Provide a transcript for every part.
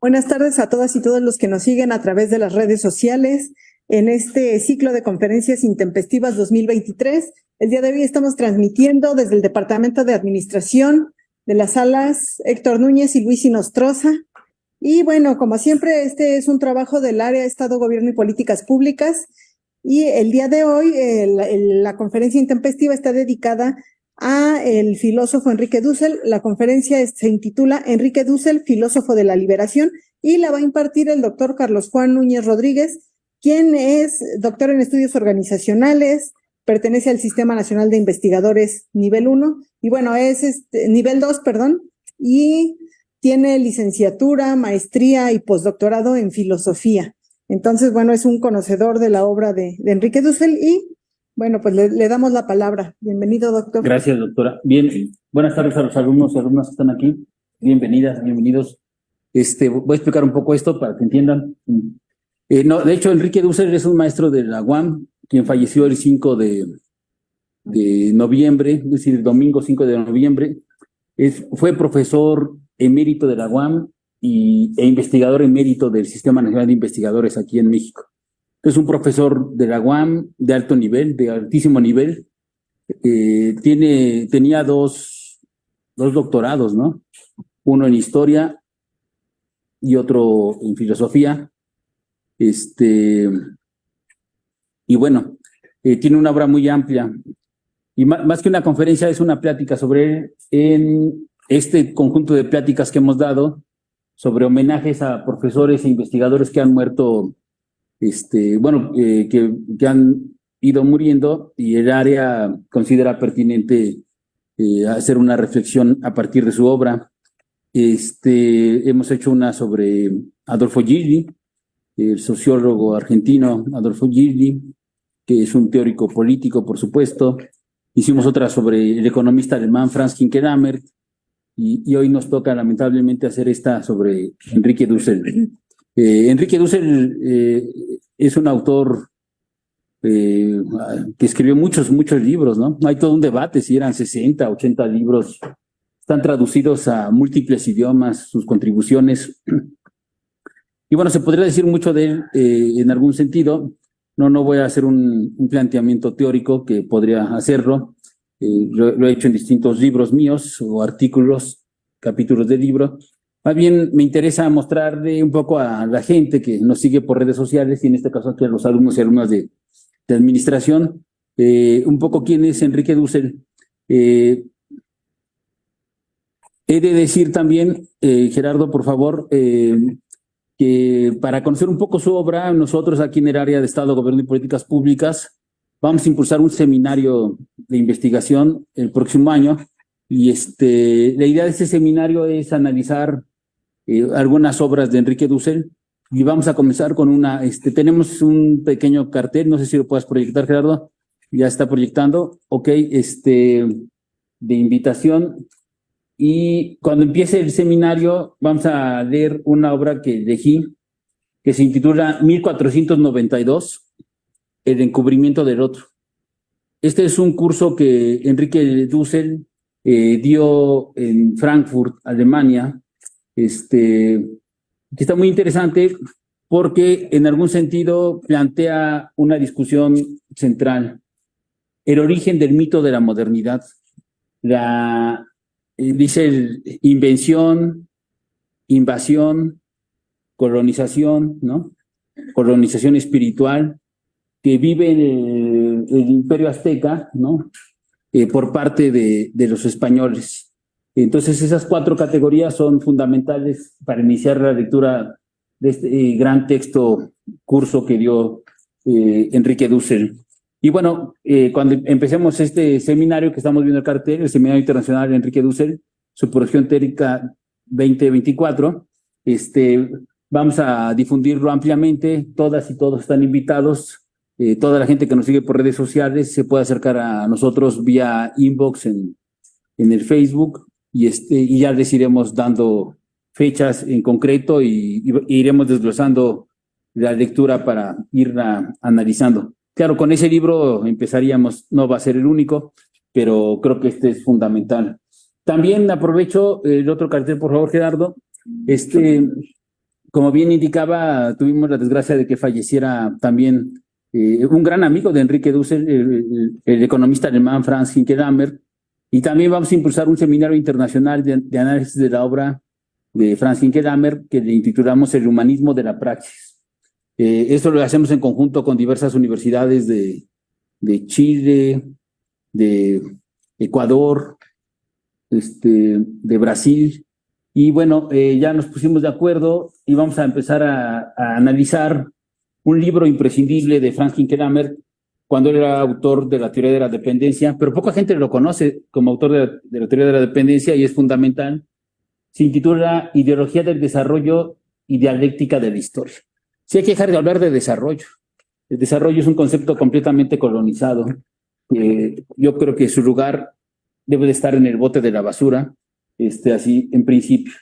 Buenas tardes a todas y todos los que nos siguen a través de las redes sociales en este ciclo de conferencias intempestivas 2023. El día de hoy estamos transmitiendo desde el Departamento de Administración de las salas Héctor Núñez y Luis Inostroza. Y bueno, como siempre, este es un trabajo del área Estado, Gobierno y Políticas Públicas. Y el día de hoy, la conferencia intempestiva está dedicada a el filósofo Enrique Dussel. La conferencia se intitula Enrique Dussel, filósofo de la liberación, y la va a impartir el doctor Carlos Juan Núñez Rodríguez, quien es doctor en estudios organizacionales, pertenece al Sistema Nacional de Investigadores nivel 1, y bueno, es nivel 2, perdón, y tiene licenciatura, maestría y postdoctorado en filosofía. Entonces, bueno, es un conocedor de la obra de Enrique Dussel y bueno, pues le damos la palabra. Bienvenido, doctor. Gracias, doctora. Bien, buenas tardes a los alumnos y alumnas que están aquí. Bienvenidas, bienvenidos. Voy a explicar un poco esto para que entiendan. No, de hecho, Enrique Dussel es un maestro de la UAM, quien falleció el 5 de noviembre, es decir, el domingo 5 de noviembre. Fue profesor emérito de la UAM e investigador emérito del Sistema Nacional de Investigadores aquí en México. Es un profesor de la UAM de alto nivel, de altísimo nivel. Tenía dos doctorados, ¿no? Uno en historia y otro en filosofía. Y bueno, tiene una obra muy amplia. Y más que una conferencia, es una plática sobre él en este conjunto de pláticas que hemos dado sobre homenajes a profesores e investigadores que han muerto, que han ido muriendo, y el área considera pertinente hacer una reflexión a partir de su obra. Hemos hecho una sobre Adolfo Gigli, el sociólogo argentino Adolfo Gigli, que es un teórico político, por supuesto. Hicimos otra sobre el economista alemán Franz Kinkelhammer, y hoy nos toca lamentablemente hacer esta sobre Enrique Dussel. Enrique Dussel es un autor que escribió muchos libros, ¿no? Hay todo un debate si eran 60, 80 libros. Están traducidos a múltiples idiomas, sus contribuciones. Y bueno, se podría decir mucho de él en algún sentido. No voy a hacer un planteamiento teórico, que podría hacerlo. Lo he hecho en distintos libros míos o artículos, capítulos de libro. Más bien me interesa mostrarle un poco a la gente que nos sigue por redes sociales, y en este caso aquí a los alumnos y alumnas de administración, un poco quién es Enrique Dussel. He de decir también, Gerardo, por favor, que para conocer un poco su obra, nosotros aquí en el área de Estado, Gobierno y Políticas Públicas vamos a impulsar un seminario de investigación el próximo año, y la idea de este seminario es analizar algunas obras de Enrique Dussel, y vamos a comenzar con tenemos un pequeño cartel, no sé si lo puedes proyectar, Gerardo, ya está proyectando, ok, de invitación. Y cuando empiece el seminario vamos a leer una obra que elegí, que se intitula 1492, El encubrimiento del otro. Este es un curso que Enrique Dussel dio en Frankfurt, Alemania, que está muy interesante porque en algún sentido plantea una discusión central: el origen del mito de la modernidad. Dice invención, invasión, colonización, ¿no? Colonización espiritual, que vive en el Imperio Azteca, ¿no? Por parte de los españoles. Entonces, esas cuatro categorías son fundamentales para iniciar la lectura de este gran curso que dio Enrique Dussel. Y bueno, cuando empecemos este seminario que estamos viendo el cartel, el Seminario Internacional de Enrique Dussel, su producción teórica 2024, vamos a difundirlo ampliamente. Todas y todos están invitados. Toda la gente que nos sigue por redes sociales se puede acercar a nosotros vía inbox en el Facebook, y ya les iremos dando fechas en concreto, y iremos desglosando la lectura para irla analizando. Claro, con ese libro empezaríamos, no va a ser el único, pero creo que este es fundamental. También aprovecho el otro cartel, por favor, Gerardo. como bien indicaba, tuvimos la desgracia de que falleciera también un gran amigo de Enrique Dussel, el economista alemán Franz Hinkelamer, y también vamos a impulsar un seminario internacional de análisis de la obra de Franz Hinkelamer que le intitulamos El humanismo de la praxis. Esto lo hacemos en conjunto con diversas universidades de Chile, de Ecuador, de Brasil. Y bueno, ya nos pusimos de acuerdo y vamos a empezar a analizar un libro imprescindible de Franz Hinkelamer cuando él era autor de la teoría de la dependencia, pero poca gente lo conoce como autor de la teoría de la dependencia y es fundamental. Se intitula Ideología del desarrollo y dialéctica de la historia. Sí hay que dejar de hablar de desarrollo. El desarrollo es un concepto completamente colonizado. Yo creo que su lugar debe de estar en el bote de la basura, así en principio.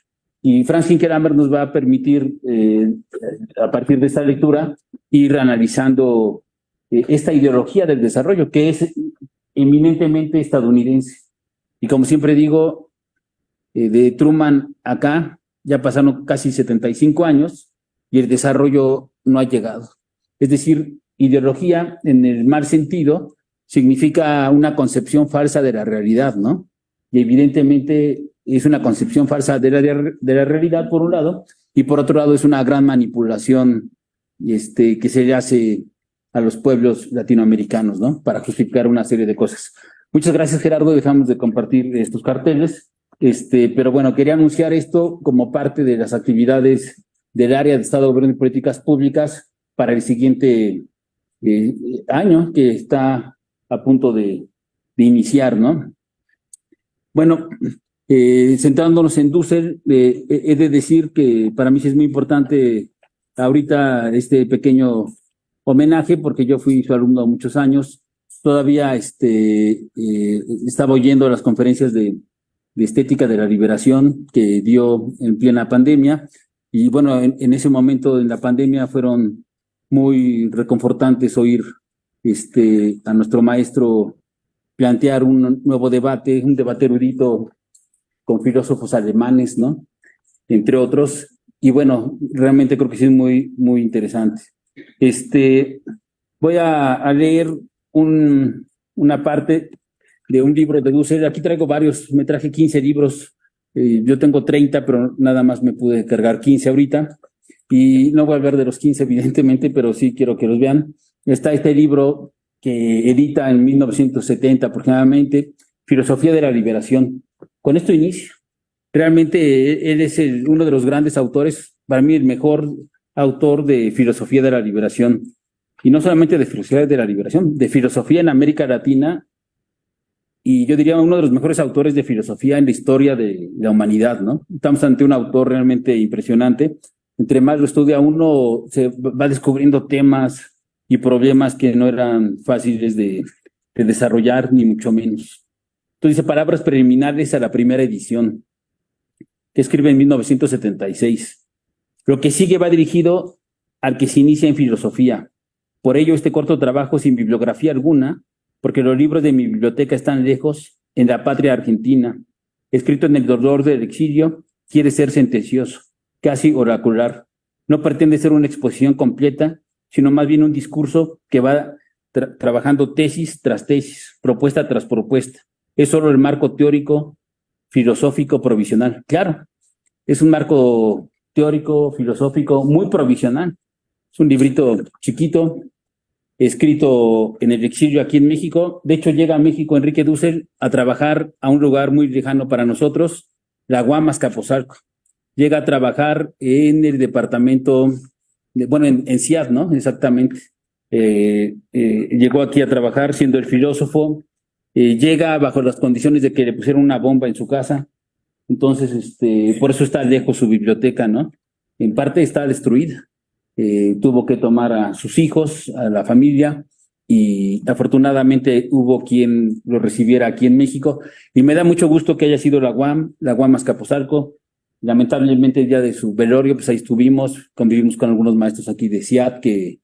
Y Franz Hinkelamer nos va a permitir, a partir de esta lectura, ir analizando esta ideología del desarrollo, que es eminentemente estadounidense. Y como siempre digo, de Truman acá ya pasaron casi 75 años y el desarrollo no ha llegado. Es decir, ideología en el mal sentido significa una concepción falsa de la realidad, ¿no? Y evidentemente es una concepción falsa de la realidad por un lado, y por otro lado es una gran manipulación que se le hace a los pueblos latinoamericanos, ¿no? Para justificar una serie de cosas. Muchas gracias, Gerardo. Dejamos de compartir estos carteles. Pero bueno, quería anunciar esto como parte de las actividades del área de Estado, Gobierno y Políticas Públicas para el siguiente año que está a punto de iniciar, ¿no? Bueno, centrándonos en Dussel, he de decir que para mí sí es muy importante ahorita este pequeño homenaje porque yo fui su alumno muchos años. Todavía estaba oyendo las conferencias de estética de la liberación que dio en plena pandemia. Y bueno, en ese momento en la pandemia fueron muy reconfortantes oír a nuestro maestro plantear un nuevo debate, un debate erudito con filósofos alemanes, ¿no? Entre otros. Y bueno, realmente creo que sí es muy, muy interesante. Voy a leer una parte de un libro de Dussel. Aquí traigo varios, me traje 15 libros. Yo tengo 30, pero nada más me pude cargar 15 ahorita. Y no voy a hablar de los 15, evidentemente, pero sí quiero que los vean. Está este libro que edita en 1970 aproximadamente, Filosofía de la Liberación. Con esto inicio. Realmente él es uno de los grandes autores, para mí el mejor autor de Filosofía de la Liberación. Y no solamente de Filosofía de la Liberación, de filosofía en América Latina, y yo diría uno de los mejores autores de filosofía en la historia de la humanidad, ¿no? Estamos ante un autor realmente impresionante. Entre más lo estudia uno, se va descubriendo temas y problemas que no eran fáciles de desarrollar, ni mucho menos. Entonces dice, palabras preliminares a la primera edición, que escribe en 1976. Lo que sigue va dirigido al que se inicia en filosofía. Por ello, este corto trabajo sin bibliografía alguna, porque los libros de mi biblioteca están lejos, en la patria argentina, escrito en el dolor del exilio, quiere ser sentencioso, casi oracular. No pretende ser una exposición completa, sino más bien un discurso que va trabajando tesis tras tesis, propuesta tras propuesta. Es solo el marco teórico, filosófico, provisional. Claro, es un marco teórico, filosófico, muy provisional. Es un librito chiquito, escrito en el exilio aquí en México. De hecho, llega a México Enrique Dussel a trabajar a un lugar muy lejano para nosotros, la UAM Azcapotzalco. Llega a trabajar en el departamento, en CIAD, ¿no? Exactamente. Llegó aquí a trabajar siendo el filósofo. Llega bajo las condiciones de que le pusieron una bomba en su casa. Entonces, por eso está lejos su biblioteca, ¿no? En parte está destruida. Tuvo que tomar a sus hijos, a la familia, y afortunadamente hubo quien lo recibiera aquí en México. Y me da mucho gusto que haya sido la UAM Azcapotzalco. Lamentablemente el día de su velorio, pues ahí estuvimos, convivimos con algunos maestros aquí de CIAT que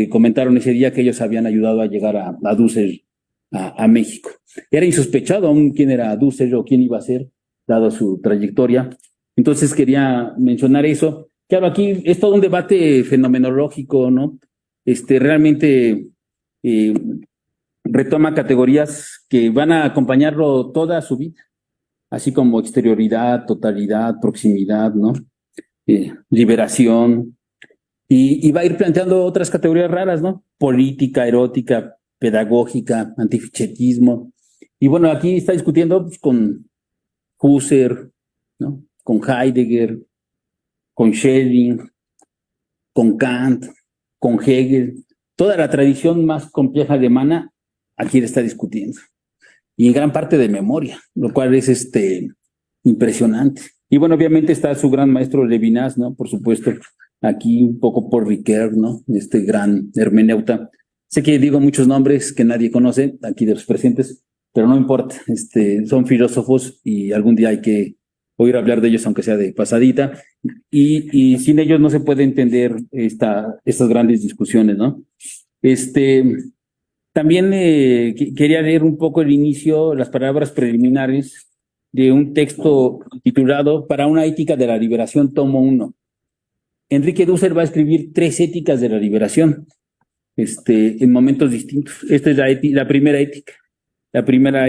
comentaron ese día que ellos habían ayudado a llegar a Dussel a México. Era insospechado aún quién era Dussel o quién iba a ser, dado su trayectoria. Entonces quería mencionar eso. Claro, aquí es todo un debate fenomenológico, ¿no? Realmente retoma categorías que van a acompañarlo toda su vida, así como exterioridad, totalidad, proximidad, ¿no? Liberación, y va a ir planteando otras categorías raras, ¿no? Política, erótica, pedagógica, antifichetismo. Y bueno, aquí está discutiendo pues, con Husserl, ¿no? Con Heidegger, con Schelling, con Kant, con Hegel. Toda la tradición más compleja alemana aquí está discutiendo. Y en gran parte de memoria, lo cual es impresionante. Y bueno, obviamente está su gran maestro Levinas, ¿no? Por supuesto, aquí un poco por Ricoeur, ¿no? Este gran hermeneuta. Sé que digo muchos nombres que nadie conoce aquí de los presentes, pero no importa, son filósofos y algún día hay que oír hablar de ellos, aunque sea de pasadita, y sin ellos no se puede entender estas grandes discusiones, ¿no? También quería leer un poco el inicio, las palabras preliminares de un texto titulado Para una ética de la liberación, tomo 1. Enrique Dussel va a escribir 3 éticas de la liberación, en momentos distintos. Esta es la primera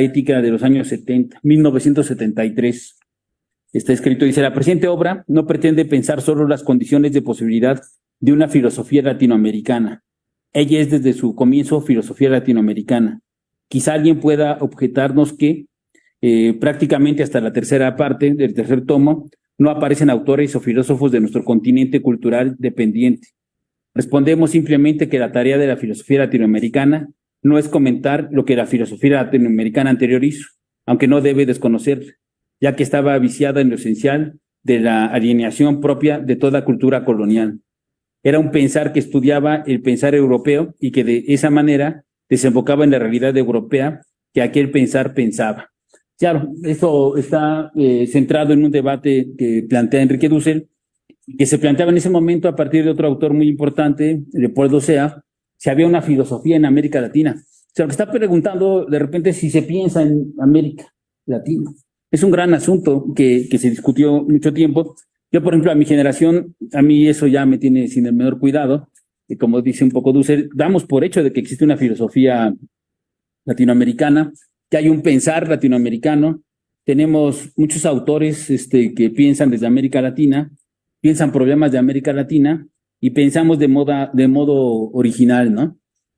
ética de los años 70, 1973. Está escrito, dice, la presente obra no pretende pensar solo las condiciones de posibilidad de una filosofía latinoamericana. Ella es desde su comienzo filosofía latinoamericana. Quizá alguien pueda objetarnos que prácticamente hasta la tercera parte del tercer tomo no aparecen autores o filósofos de nuestro continente cultural dependiente. Respondemos simplemente que la tarea de la filosofía latinoamericana no es comentar lo que la filosofía latinoamericana anterior hizo, aunque no debe desconocerla, ya que estaba viciada en lo esencial de la alienación propia de toda cultura colonial. Era un pensar que estudiaba el pensar europeo y que de esa manera desembocaba en la realidad europea que aquel pensar pensaba. Claro, eso está centrado en un debate que plantea Enrique Dussel, que se planteaba en ese momento a partir de otro autor muy importante, Leopoldo Sea, si había una filosofía en América Latina. O sea, lo que está preguntando de repente si se piensa en América Latina. Es un gran asunto que se discutió mucho tiempo. Yo, por ejemplo, a mi generación, a mí eso ya me tiene sin el menor cuidado. Y como dice un poco Dussel, damos por hecho de que existe una filosofía latinoamericana, que hay un pensar latinoamericano. Tenemos muchos autores que piensan desde América Latina, piensan problemas de América Latina y pensamos de modo original, ¿no?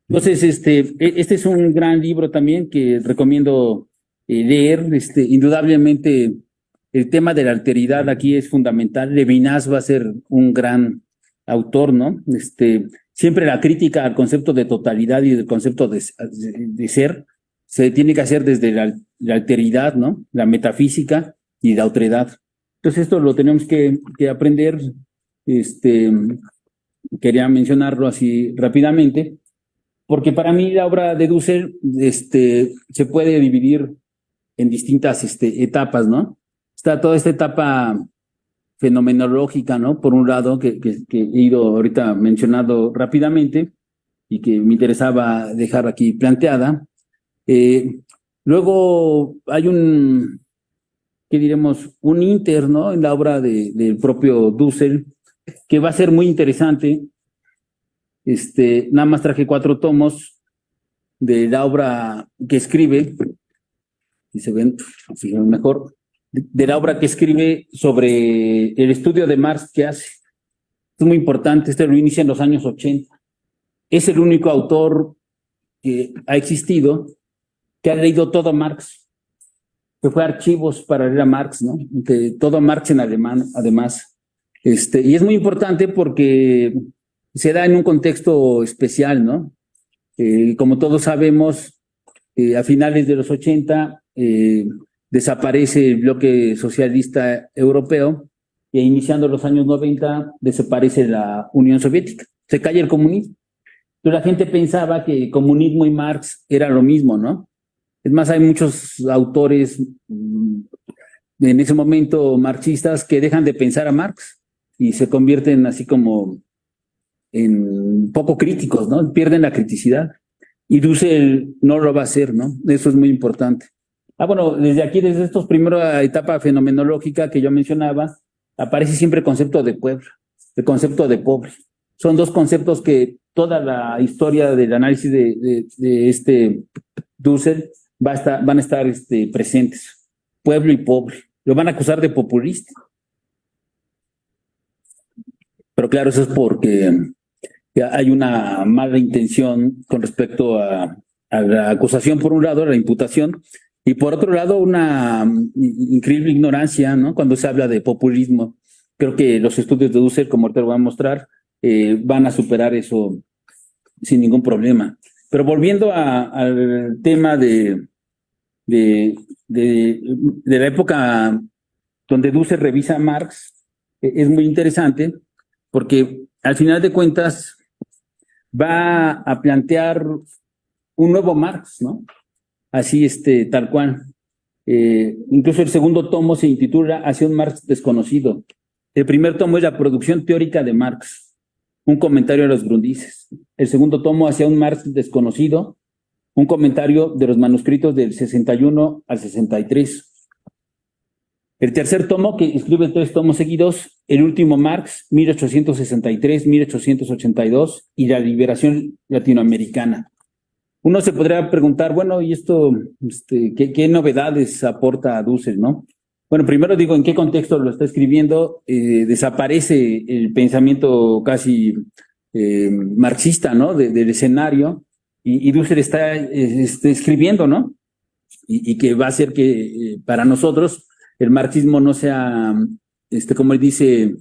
Entonces, este es un gran libro también que recomiendo leer. Indudablemente el tema de la alteridad aquí es fundamental. Levinas va a ser un gran autor, ¿no? Siempre la crítica al concepto de totalidad y del concepto de ser se tiene que hacer desde la alteridad, ¿no? La metafísica y la otredad. Entonces esto lo tenemos que aprender. Quería mencionarlo así rápidamente, porque para mí la obra de Dussel se puede dividir en distintas etapas, ¿no? Está toda esta etapa fenomenológica, ¿no? Por un lado, que he ido ahorita mencionando rápidamente y que me interesaba dejar aquí planteada. Luego hay ¿qué diremos? Un inter, ¿no? En la obra del propio Dussel, que va a ser muy interesante. Nada más traje 4 tomos de la obra que escribe, y se ven mejor, de la obra que escribe sobre el estudio de Marx que hace. Es muy importante, lo inicia en los años 80. Es el único autor que ha existido que ha leído todo Marx, que fue archivos para leer a Marx, ¿no? De todo Marx en alemán, además. Y es muy importante porque se da en un contexto especial, ¿no? Como todos sabemos, a finales de los 80 desaparece el bloque socialista europeo e iniciando los años 90 desaparece la Unión Soviética. Se cae el comunismo. Entonces la gente pensaba que comunismo y Marx era lo mismo, ¿no? Es más, hay muchos autores en ese momento marxistas que dejan de pensar a Marx y se convierten así como en poco críticos, ¿no? Pierden la criticidad. Y Dussel no lo va a hacer, ¿no? Eso es muy importante. Bueno, desde esta primera etapa fenomenológica que yo mencionaba, aparece siempre el concepto de pueblo. el concepto de pobre. Son dos conceptos que toda la historia del análisis de Dussel van a estar presentes. Pueblo y pobre. Lo van a acusar de populista. Pero claro, eso es porque hay una mala intención con respecto a la acusación, por un lado, la imputación, y por otro lado, una increíble ignorancia, ¿no? Cuando se habla de populismo. Creo que los estudios de Dussel, como ahorita lo voy a mostrar, van a superar eso sin ningún problema. Pero volviendo al tema de la época donde Dussel revisa a Marx, es muy interesante porque al final de cuentas va a plantear un nuevo Marx, ¿no? Así, tal cual. Incluso el segundo tomo se intitula Hacia un Marx desconocido. El primer tomo es la producción teórica de Marx, un comentario a los Grundises. El segundo tomo, Hacia un Marx desconocido, un comentario de los manuscritos del 61 al 63. El tercer tomo, que escribe 3 tomos seguidos, El último Marx, 1863-1882, y la liberación latinoamericana. Uno se podría preguntar, bueno, ¿y esto, qué novedades aporta a Dussel, no? Bueno, primero digo, ¿en qué contexto lo está escribiendo? Desaparece el pensamiento casi marxista, ¿no? Del escenario, y Dussel está escribiendo, ¿no? Y que va a hacer que para nosotros el marxismo no sea, como él dice,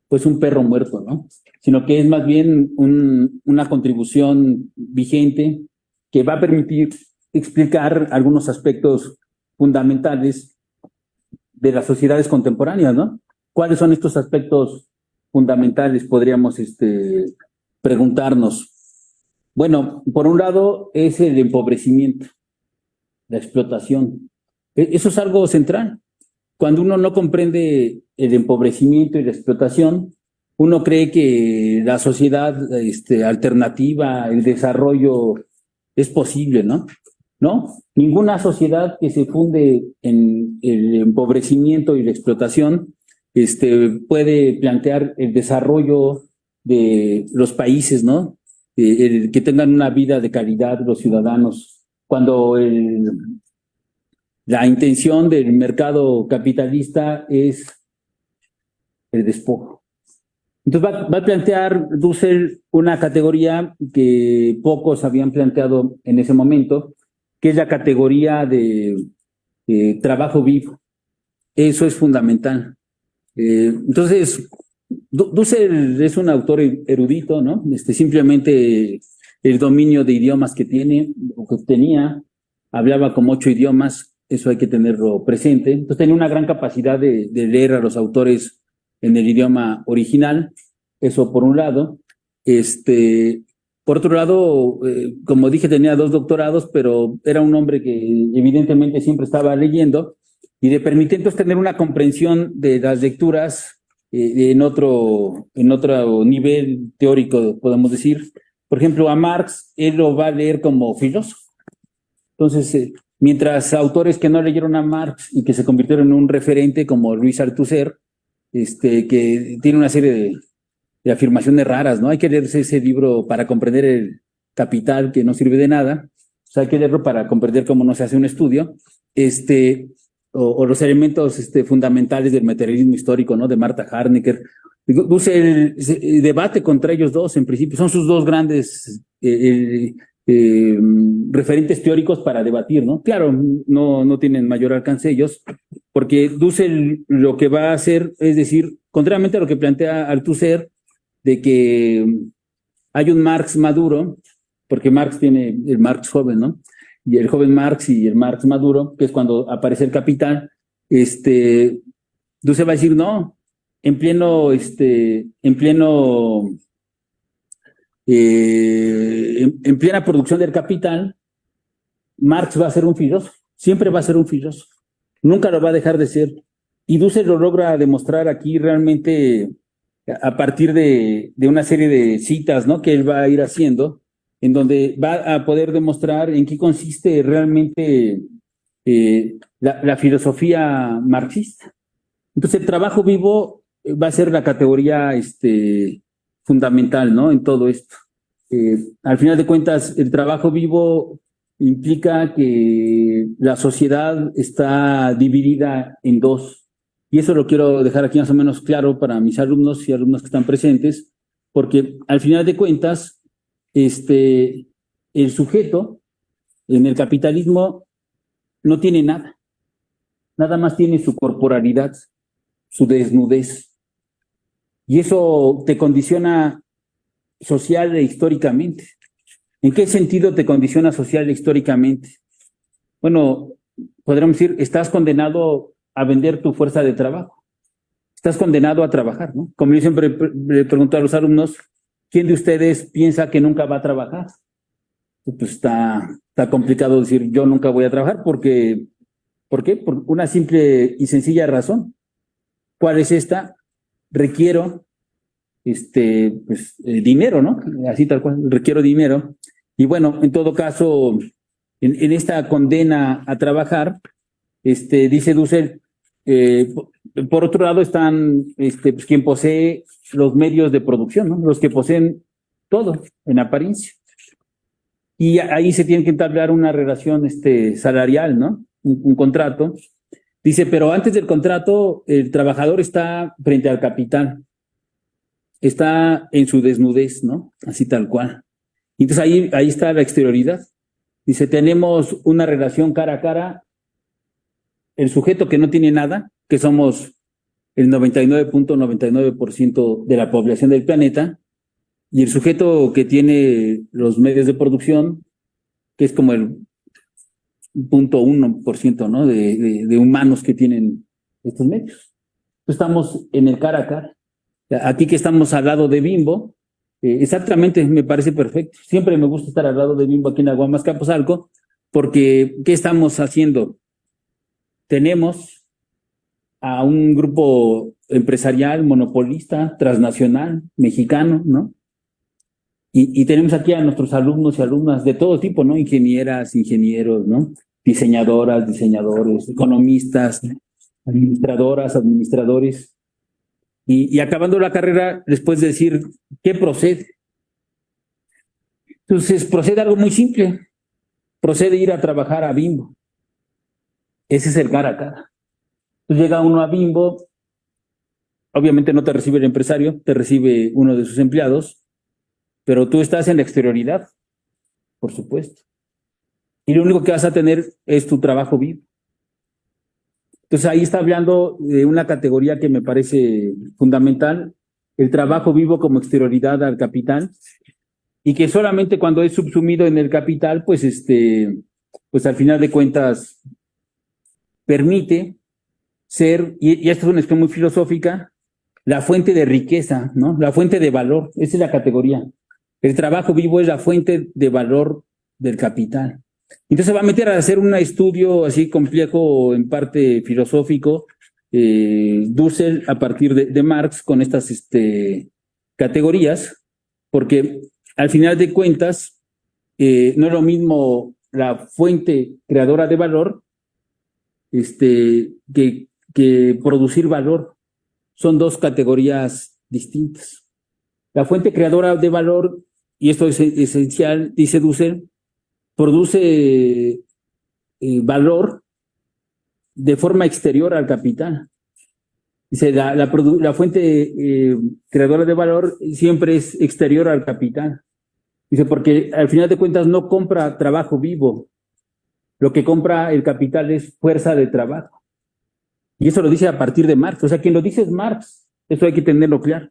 pues un perro muerto, ¿no? Sino que es más bien una contribución vigente que va a permitir explicar algunos aspectos fundamentales de las sociedades contemporáneas, ¿no? ¿Cuáles son estos aspectos fundamentales? Podríamos preguntarnos. Bueno, por un lado es el empobrecimiento, la explotación. Eso es algo central. Cuando uno no comprende el empobrecimiento y la explotación, uno cree que la sociedad alternativa, el desarrollo es posible, ¿no? No, ninguna sociedad que se funde en el empobrecimiento y la explotación puede plantear el desarrollo de los países, ¿no? Que tengan una vida de calidad los ciudadanos. Cuando la intención del mercado capitalista es el despojo. Entonces va a plantear Dussel una categoría que pocos habían planteado en ese momento, que es la categoría de trabajo vivo. Eso es fundamental. Entonces, Dussel es un autor erudito, ¿no? Simplemente el dominio de idiomas que tiene, o que tenía, hablaba como 8 idiomas, eso hay que tenerlo presente. Entonces tenía una gran capacidad de leer a los autores en el idioma original, eso por un lado. Por otro lado, como dije, tenía 2 doctorados, pero era un hombre que evidentemente siempre estaba leyendo y le permitía entonces tener una comprensión de las lecturas en otro nivel teórico, podemos decir. Por ejemplo, a Marx, él lo va a leer como filósofo. Entonces, mientras autores que no leyeron a Marx y que se convirtieron en un referente, como Luis Althusser, que tiene una serie de afirmaciones raras, ¿no? Hay que leerse ese libro para comprender el Capital, que no sirve de nada. O sea, hay que leerlo para comprender cómo no se hace un estudio. O los elementos fundamentales del materialismo histórico, ¿no? De Martha Harnecker. Dussel debate contra ellos dos, en principio. Son sus 2 grandes referentes teóricos para debatir, ¿no? Claro, no tienen mayor alcance ellos, porque Dussel lo que va a hacer es decir, contrariamente a lo que plantea Althusser, de que hay un Marx maduro, porque Marx tiene el Marx joven, ¿no? Y el joven Marx y el Marx maduro, que es cuando aparece el Capital, Dussel va a decir, no, en plena producción del Capital, Marx va a ser un filósofo, siempre va a ser un filósofo, nunca lo va a dejar de ser. Y Dussel lo logra demostrar aquí realmente a partir de una serie de citas, ¿no? Que él va a ir haciendo, en donde va a poder demostrar en qué consiste realmente la filosofía marxista. Entonces, el trabajo vivo va a ser la categoría fundamental, ¿no? En todo esto. Al final de cuentas, el trabajo vivo implica que la sociedad está dividida en dos. Y eso lo quiero dejar aquí más o menos claro para mis alumnos y alumnas que están presentes, porque al final de cuentas, el sujeto en el capitalismo no tiene nada. Nada más tiene su corporalidad, su desnudez. Y eso te condiciona social e históricamente. ¿En qué sentido te condiciona social e históricamente? Bueno, podríamos decir, estás condenado a vender tu fuerza de trabajo. Estás condenado a trabajar, ¿no? Como yo siempre le pregunto a los alumnos, ¿quién de ustedes piensa que nunca va a trabajar? Pues está complicado decir, yo nunca voy a trabajar porque, ¿por qué? Por una simple y sencilla razón. ¿Cuál es esta? Requiero dinero, ¿no? Así tal cual, requiero dinero. Y bueno, en todo caso, en esta condena a trabajar, dice Dussel, por otro lado están pues, quien posee los medios de producción, ¿no? Los que poseen todo en apariencia. Y ahí se tiene que entablar una relación salarial, ¿no? Un contrato. Dice, pero antes del contrato, el trabajador está frente al capital. Está en su desnudez, ¿no? Así tal cual. Entonces ahí está la exterioridad. Dice, tenemos una relación cara a cara, el sujeto que no tiene nada, que somos el 99.99% de la población del planeta, y el sujeto que tiene los medios de producción, que es como el 0.1%, ¿no? de humanos que tienen estos medios. Estamos en el cara a cara. Aquí que estamos al lado de Bimbo, exactamente, me parece perfecto. Siempre me gusta estar al lado de Bimbo aquí en Aguamas Camposalco, porque ¿qué estamos haciendo? Tenemos a un grupo empresarial, monopolista, transnacional, mexicano, ¿no? Y tenemos aquí a nuestros alumnos y alumnas de todo tipo, ¿no? Ingenieras, ingenieros, ¿no? Diseñadoras, diseñadores, economistas, administradoras, administradores. Y acabando la carrera, les puedes decir, ¿qué procede? Entonces, procede algo muy simple. Procede ir a trabajar a Bimbo. Ese es el cara a cara. Entonces llega uno a Bimbo, obviamente no te recibe el empresario, te recibe uno de sus empleados, pero tú estás en la exterioridad, por supuesto. Y lo único que vas a tener es tu trabajo vivo. Entonces ahí está hablando de una categoría que me parece fundamental, el trabajo vivo como exterioridad al capital, y que solamente cuando es subsumido en el capital, pues pues al final de cuentas permite ser, y esto es una expresión muy filosófica, la fuente de riqueza, ¿no? La fuente de valor, esa es la categoría. El trabajo vivo es la fuente de valor del capital. Entonces va a meter a hacer un estudio así complejo, en parte filosófico, Dussel a partir de Marx con estas categorías, porque al final de cuentas no es lo mismo la fuente creadora de valor que producir valor. Son dos categorías distintas. La fuente creadora de valor, y esto es esencial, dice Dussel, produce valor de forma exterior al capital. Dice, la fuente creadora de valor siempre es exterior al capital. Dice, porque al final de cuentas no compra trabajo vivo. Lo que compra el capital es fuerza de trabajo. Y eso lo dice a partir de Marx. O sea, quien lo dice es Marx. Eso hay que tenerlo claro.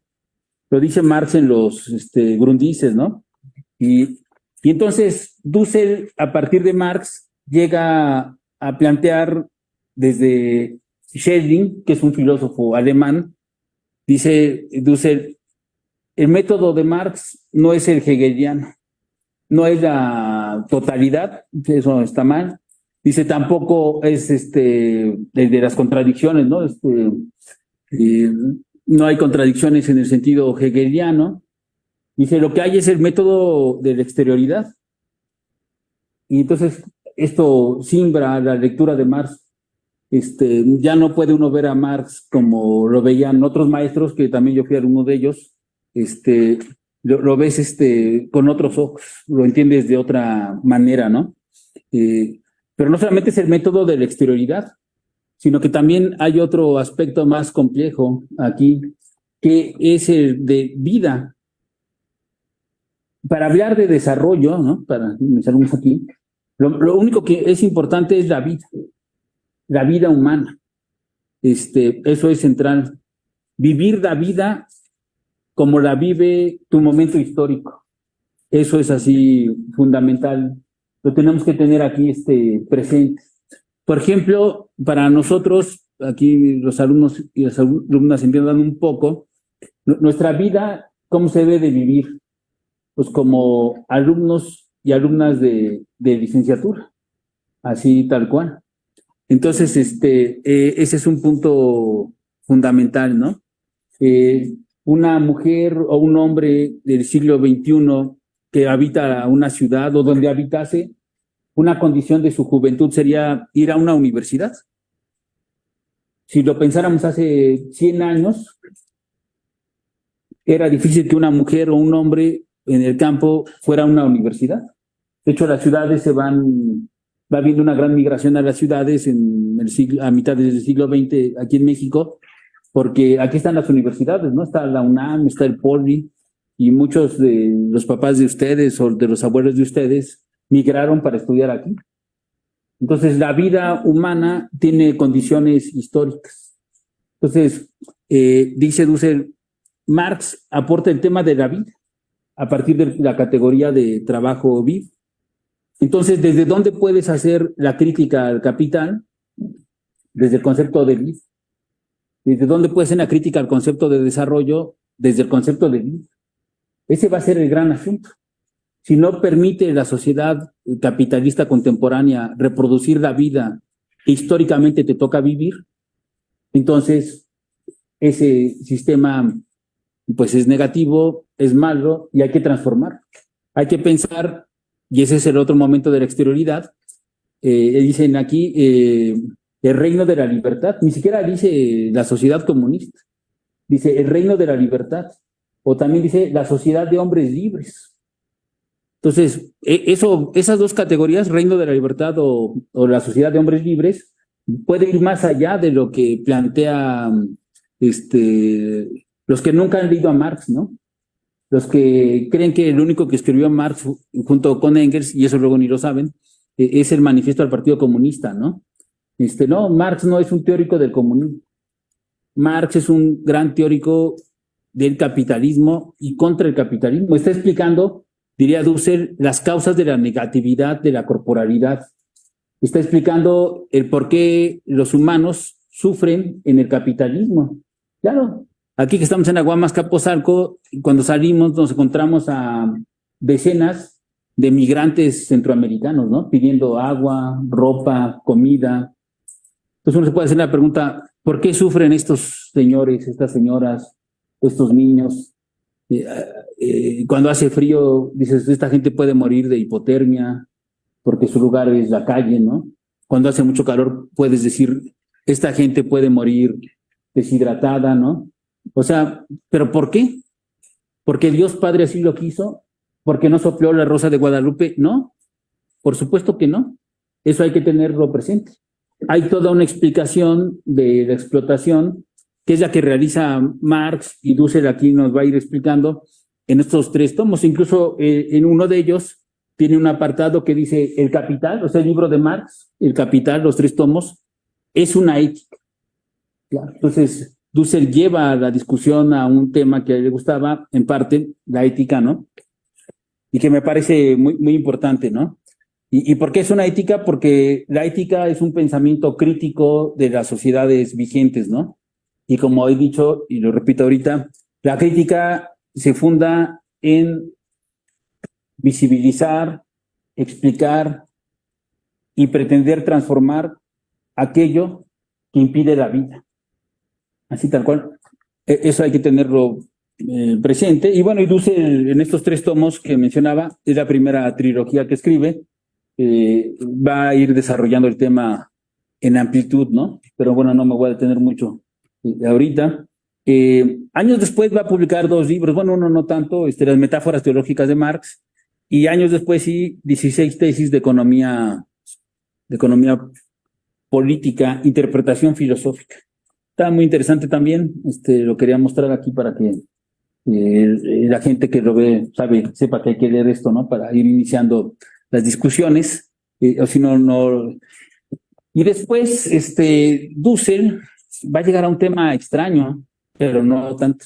Lo dice Marx en los Grundrisse, ¿no? Y entonces Dussel, a partir de Marx, llega a plantear desde Schelling, que es un filósofo alemán, dice Dussel, el método de Marx no es el hegeliano, no es la totalidad, eso está mal. Dice, tampoco es el de las contradicciones, ¿no? No hay contradicciones en el sentido hegeliano. Dice, lo que hay es el método de la exterioridad. Y entonces esto simbra la lectura de Marx Ya no puede uno ver a Marx como lo veían otros maestros, que también yo fui alumno de ellos. Lo ves con otros ojos, lo entiendes de otra manera, ¿no? Pero no solamente es el método de la exterioridad, sino que también hay otro aspecto más complejo aquí, que es el de vida. Para hablar de desarrollo, ¿no? Para empezarnos aquí, lo único que es importante es la vida humana. Eso es central. Vivir la vida como la vive tu momento histórico. Eso es así fundamental. Lo tenemos que tener aquí presente. Por ejemplo, para nosotros, aquí los alumnos y las alumnas entiendan un poco, nuestra vida, ¿cómo se debe de vivir? Pues como alumnos y alumnas de licenciatura, así tal cual. Entonces, ese es un punto fundamental, ¿no? Una mujer o un hombre del siglo XXI que habita una ciudad o donde habitase, una condición de su juventud sería ir a una universidad. Si lo pensáramos hace 100 años, era difícil que una mujer o un hombre en el campo fuera a una universidad. De hecho, las ciudades va habiendo una gran migración a las ciudades a mitad del siglo XX aquí en México, porque aquí están las universidades, ¿no? Está la UNAM, está el Poli, y muchos de los papás de ustedes o de los abuelos de ustedes migraron para estudiar aquí. Entonces, la vida humana tiene condiciones históricas. Entonces, dice Dussel, Marx aporta el tema de la vida a partir de la categoría de trabajo vivo. Entonces, ¿desde dónde puedes hacer la crítica al capital? Desde el concepto de vida. ¿Desde dónde puedes hacer la crítica al concepto de desarrollo? Desde el concepto de vida. Ese va a ser el gran asunto. Si no permite la sociedad capitalista contemporánea reproducir la vida que históricamente te toca vivir, entonces ese sistema pues es negativo, es malo y hay que transformar. Hay que pensar, y ese es el otro momento de la exterioridad, dicen aquí el reino de la libertad, ni siquiera dice la sociedad comunista, dice el reino de la libertad, o también dice la sociedad de hombres libres. Entonces, esas dos categorías, reino de la libertad o la sociedad de hombres libres, puede ir más allá de lo que plantea los que nunca han leído a Marx, ¿no? Los que creen que el único que escribió Marx junto con Engels, y eso luego ni lo saben, es el manifiesto del Partido Comunista, ¿no? No, Marx no es un teórico del comunismo. Marx es un gran teórico del capitalismo y contra el capitalismo. Está explicando, diría Dussel, las causas de la negatividad de la corporalidad. Está explicando el por qué los humanos sufren en el capitalismo. Claro, aquí que estamos en Aguamas, Capozalco, cuando salimos nos encontramos a decenas de migrantes centroamericanos, ¿no? Pidiendo agua, ropa, comida. Entonces uno se puede hacer la pregunta, ¿por qué sufren estos señores, estas señoras, estos niños? Cuando hace frío, dices, esta gente puede morir de hipotermia porque su lugar es la calle, ¿no? Cuando hace mucho calor, puedes decir, esta gente puede morir deshidratada, ¿no? O sea, ¿pero por qué? ¿Porque Dios Padre así lo quiso? ¿Porque no sopló la rosa de Guadalupe? No, por supuesto que no. Eso hay que tenerlo presente. Hay toda una explicación de la explotación, que es la que realiza Marx, y Dussel aquí nos va a ir explicando en estos 3 tomos. Incluso en uno de ellos tiene un apartado que dice el capital, o sea, el libro de Marx, el capital, los 3 tomos, es una ética. Claro. Entonces, Dussel lleva la discusión a un tema que a él le gustaba, en parte, la ética, ¿no? Y que me parece muy, muy importante, ¿no? ¿Y por qué es una ética? Porque la ética es un pensamiento crítico de las sociedades vigentes, ¿no? Y como he dicho, y lo repito ahorita, la crítica se funda en visibilizar, explicar y pretender transformar aquello que impide la vida. Así tal cual. Eso hay que tenerlo presente. Y bueno, y Dussel en estos 3 tomos que mencionaba, es la primera trilogía que escribe, va a ir desarrollando el tema en amplitud, ¿no? Pero bueno, no me voy a detener mucho ahorita. Años después va a publicar 2 libros, bueno, uno no tanto, las metáforas teológicas de Marx, y años después sí, 16 tesis de economía política, interpretación filosófica. Está muy interesante también, lo quería mostrar aquí para que la gente que lo ve sepa que hay que leer esto, ¿no? Para ir iniciando las discusiones, o si no, no. Y después, Dussel va a llegar a un tema extraño, pero no tanto.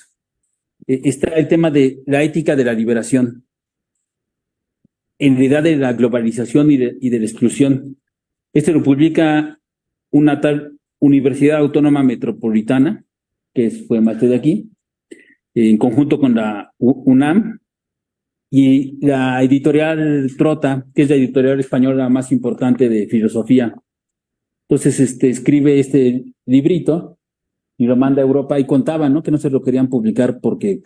Está el tema de la ética de la liberación, en realidad de la globalización y de la exclusión. Lo publica una tal Universidad Autónoma Metropolitana, que fue maestro de aquí, en conjunto con la UNAM, y la editorial Trota, que es la editorial española más importante de filosofía. Entonces, escribe este librito y lo manda a Europa, y contaba, ¿no?, que no se lo querían publicar porque,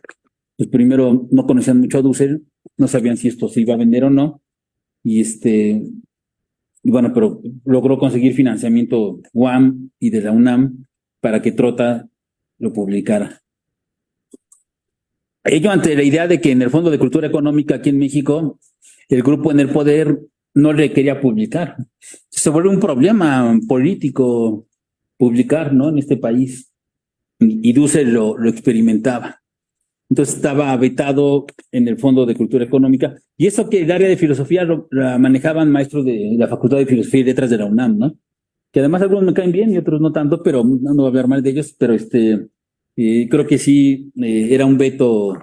pues, primero no conocían mucho a Dussel, no sabían si esto se iba a vender o no, y bueno, pero logró conseguir financiamiento UAM y de la UNAM para que Trota lo publicara. Ello ante la idea de que en el Fondo de Cultura Económica aquí en México, el grupo en el poder no le quería publicar. Se vuelve un problema político publicar, ¿no?, en este país. Y Dussel lo experimentaba. Entonces estaba vetado en el Fondo de Cultura Económica. Y eso que el área de filosofía la manejaban maestros de la Facultad de Filosofía y Letras de la UNAM, ¿no? Que además algunos me caen bien y otros no tanto, pero no voy a hablar mal de ellos, pero creo que sí era un veto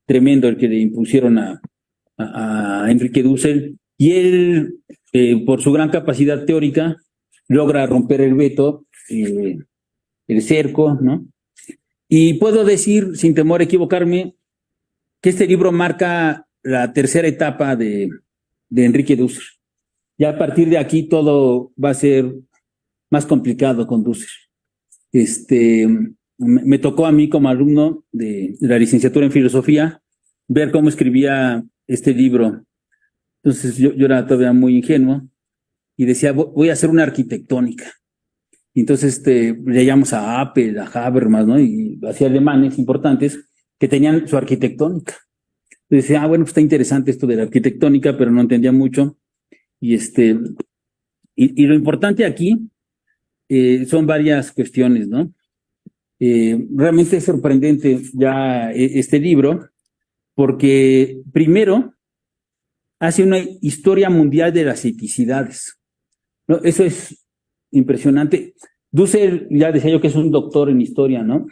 tremendo el que le impusieron a Enrique Dussel, y él, por su gran capacidad teórica, logra romper el veto, el cerco, ¿no? Y puedo decir, sin temor a equivocarme, que este libro marca la tercera etapa de Enrique Dussel. Ya a partir de aquí todo va a ser más complicado con Dussel. Me tocó a mí como alumno de la licenciatura en filosofía ver cómo escribía este libro. Entonces yo era todavía muy ingenuo y decía, voy a hacer una arquitectónica. Y entonces leíamos a Apel, a Habermas, ¿no? Y hacía alemanes importantes que tenían su arquitectónica. Entonces decía, bueno, pues está interesante esto de la arquitectónica, pero no entendía mucho. Y lo importante aquí son varias cuestiones, ¿no? Realmente es sorprendente ya este libro, porque primero hace una historia mundial de las eticidades, ¿no? Eso es impresionante. Dussel, ya decía yo que es un doctor en historia, ¿no?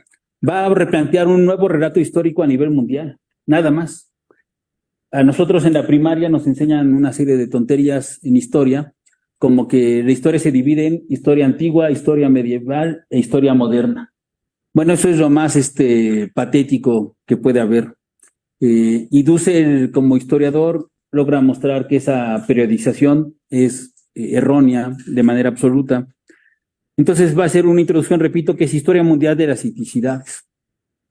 Va a replantear un nuevo relato histórico a nivel mundial, nada más. A nosotros en la primaria nos enseñan una serie de tonterías en historia, como que la historia se divide en historia antigua, historia medieval e historia moderna. Bueno, eso es lo más patético que puede haber. Y Dussel, como historiador, logra mostrar que esa periodización es errónea de manera absoluta. Entonces va a ser una introducción, repito, que es historia mundial de las eticidades.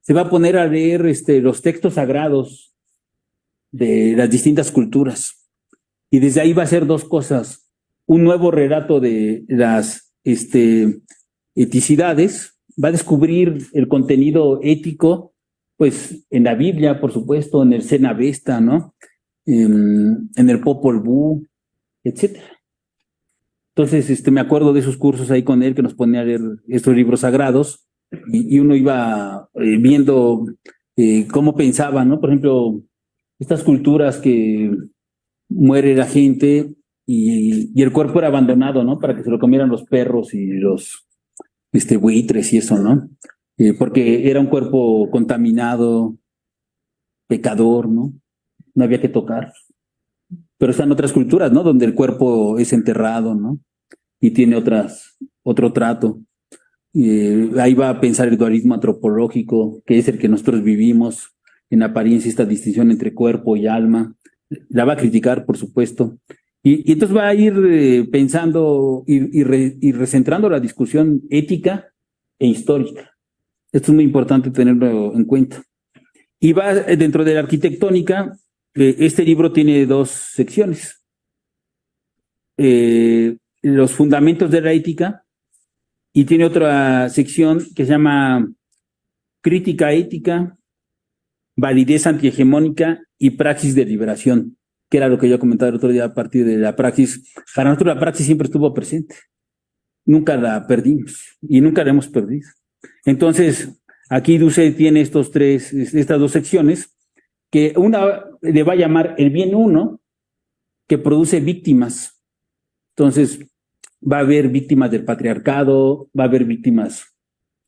Se va a poner a leer los textos sagrados de las distintas culturas. Y desde ahí va a ser 2 cosas. Un nuevo relato de las eticidades. Va a descubrir el contenido ético, pues, en la Biblia, por supuesto, en el Sena Vesta, ¿no? En el Popol Vuh, etcétera. Entonces, me acuerdo de esos cursos ahí con él que nos ponía a leer estos libros sagrados, y uno iba viendo cómo pensaba, ¿no? Por ejemplo, estas culturas que muere la gente y el cuerpo era abandonado, ¿no? Para que se lo comieran los perros y los buitres y eso, ¿no? Porque era un cuerpo contaminado, pecador, ¿no? No había que tocar. Pero están otras culturas, ¿no? Donde el cuerpo es enterrado, ¿no? Y tiene otro trato. Ahí va a pensar el dualismo antropológico, que es el que nosotros vivimos, en apariencia, esta distinción entre cuerpo y alma. La va a criticar, por supuesto. Y entonces va a ir pensando y recentrando la discusión ética e histórica. Esto es muy importante tenerlo en cuenta. Y va dentro de la arquitectónica. Este libro tiene 2 secciones. los fundamentos de la ética, y tiene otra sección que se llama crítica ética, validez antihegemónica y praxis de liberación, que era lo que yo comentaba el otro día a partir de la praxis. Para nosotros la praxis siempre estuvo presente, nunca la perdimos y nunca la hemos perdido. Entonces, aquí Dussel tiene estas dos secciones, que una le va a llamar el bien uno, que produce víctimas. Entonces, va a haber víctimas del patriarcado, va a haber víctimas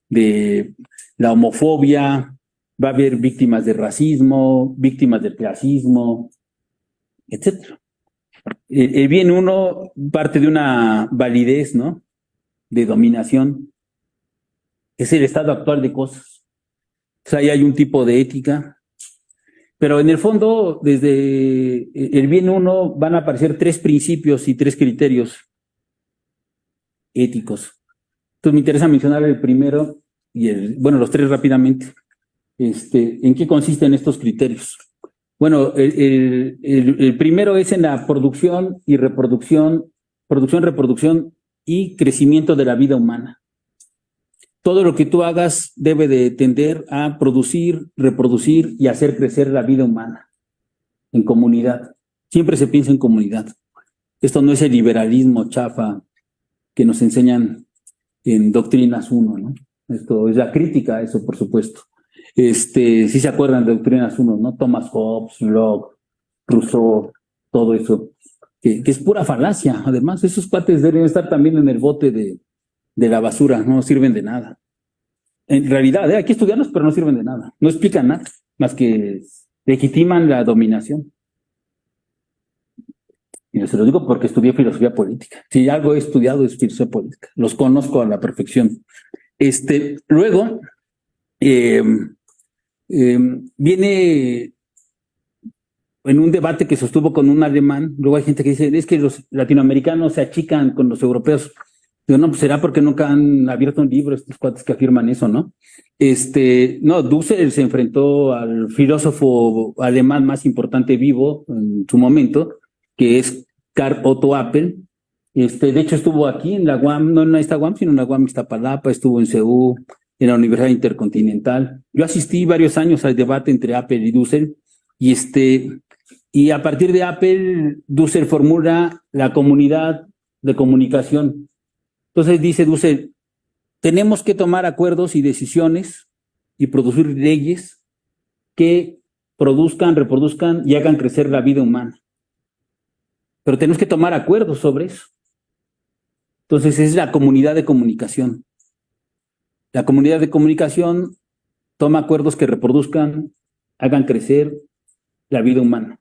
de la homofobia, va a haber víctimas del racismo, víctimas del clasismo, etcétera. El bien uno parte de una validez, ¿no?, de dominación. Es el estado actual de cosas. O sea, ahí hay un tipo de ética. Pero en el fondo, desde el bien uno van a aparecer 3 principios y 3 criterios éticos. Entonces me interesa mencionar el primero y los 3 rápidamente. ¿En qué consisten estos criterios? Bueno, el primero es en la producción y reproducción, reproducción y crecimiento de la vida humana. Todo lo que tú hagas debe de tender a producir, reproducir y hacer crecer la vida humana en comunidad. Siempre se piensa en comunidad. Esto no es el liberalismo chafa que nos enseñan en Doctrinas 1, ¿no? Esto es la crítica a eso, por supuesto. Sí se acuerdan de Doctrinas 1, ¿no? Thomas Hobbes, Locke, Rousseau, todo eso, que es pura falacia. Además, esos cuates deben estar también en el bote de la basura, no sirven de nada. En realidad, hay que estudiarlos, pero no sirven de nada. No explican nada, más que legitiman la dominación. Y se lo digo porque estudié filosofía política. Si algo he estudiado es filosofía política. Los conozco a la perfección. Luego, viene en un debate que sostuvo con un alemán. Luego hay gente que dice, es que los latinoamericanos se achican con los europeos. Digo, no, pues será porque nunca han abierto un libro estos cuates que afirman eso, ¿no? No, Dussel se enfrentó al filósofo alemán más importante vivo en su momento, que es Karl Otto Appel. De hecho, estuvo aquí en la UAM, no en esta UAM, sino en la UAM Iztapalapa, estuvo en CEU, en la Universidad Intercontinental. Yo asistí varios años al debate entre Appel y Dussel, y a partir de Appel, Dussel formula la comunidad de comunicación. Entonces dice Dussel, tenemos que tomar acuerdos y decisiones y producir leyes que produzcan, reproduzcan y hagan crecer la vida humana. Pero tenemos que tomar acuerdos sobre eso. Entonces es la comunidad de comunicación. La comunidad de comunicación toma acuerdos que reproduzcan, hagan crecer la vida humana.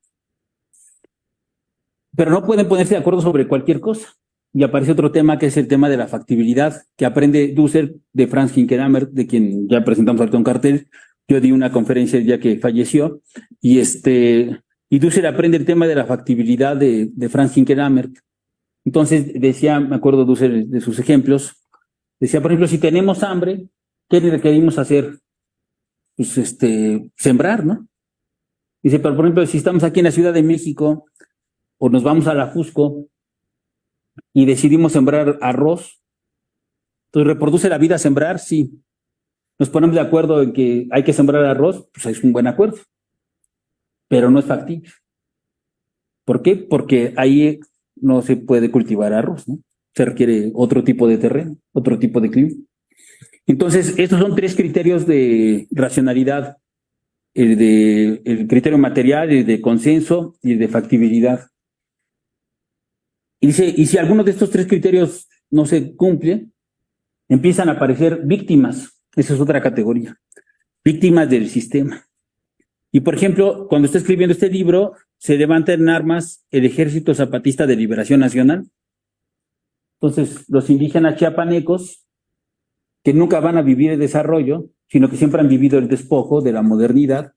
Pero no pueden ponerse de acuerdo sobre cualquier cosa. Y aparece otro tema que es el tema de la factibilidad, que aprende Dussel de Franz Hinckelhammer, de quien ya presentamos ahorita un cartel. Yo di una conferencia el día que falleció, y Dussel aprende el tema de la factibilidad de Franz Hinckelhammer. Entonces decía, me acuerdo Dussel de sus ejemplos, decía, por ejemplo, si tenemos hambre, ¿qué le requerimos hacer? Pues sembrar, ¿no? Dice, pero por ejemplo, si estamos aquí en la Ciudad de México, o nos vamos a la Jusco, y decidimos sembrar arroz, entonces ¿reproduce la vida sembrar? Sí. Nos ponemos de acuerdo en que hay que sembrar arroz, pues es un buen acuerdo, pero no es factible. ¿Por qué? Porque ahí no se puede cultivar arroz, ¿no? Se requiere otro tipo de terreno, otro tipo de clima. Entonces, estos son 3 criterios de racionalidad: el criterio material, el de consenso y el de factibilidad. Y dice, y si alguno de estos 3 criterios no se cumple, empiezan a aparecer víctimas. Esa es otra categoría. Víctimas del sistema. Y por ejemplo, cuando está escribiendo este libro, se levanta en armas el Ejército Zapatista de Liberación Nacional. Entonces, los indígenas chiapanecos, que nunca van a vivir el desarrollo, sino que siempre han vivido el despojo de la modernidad,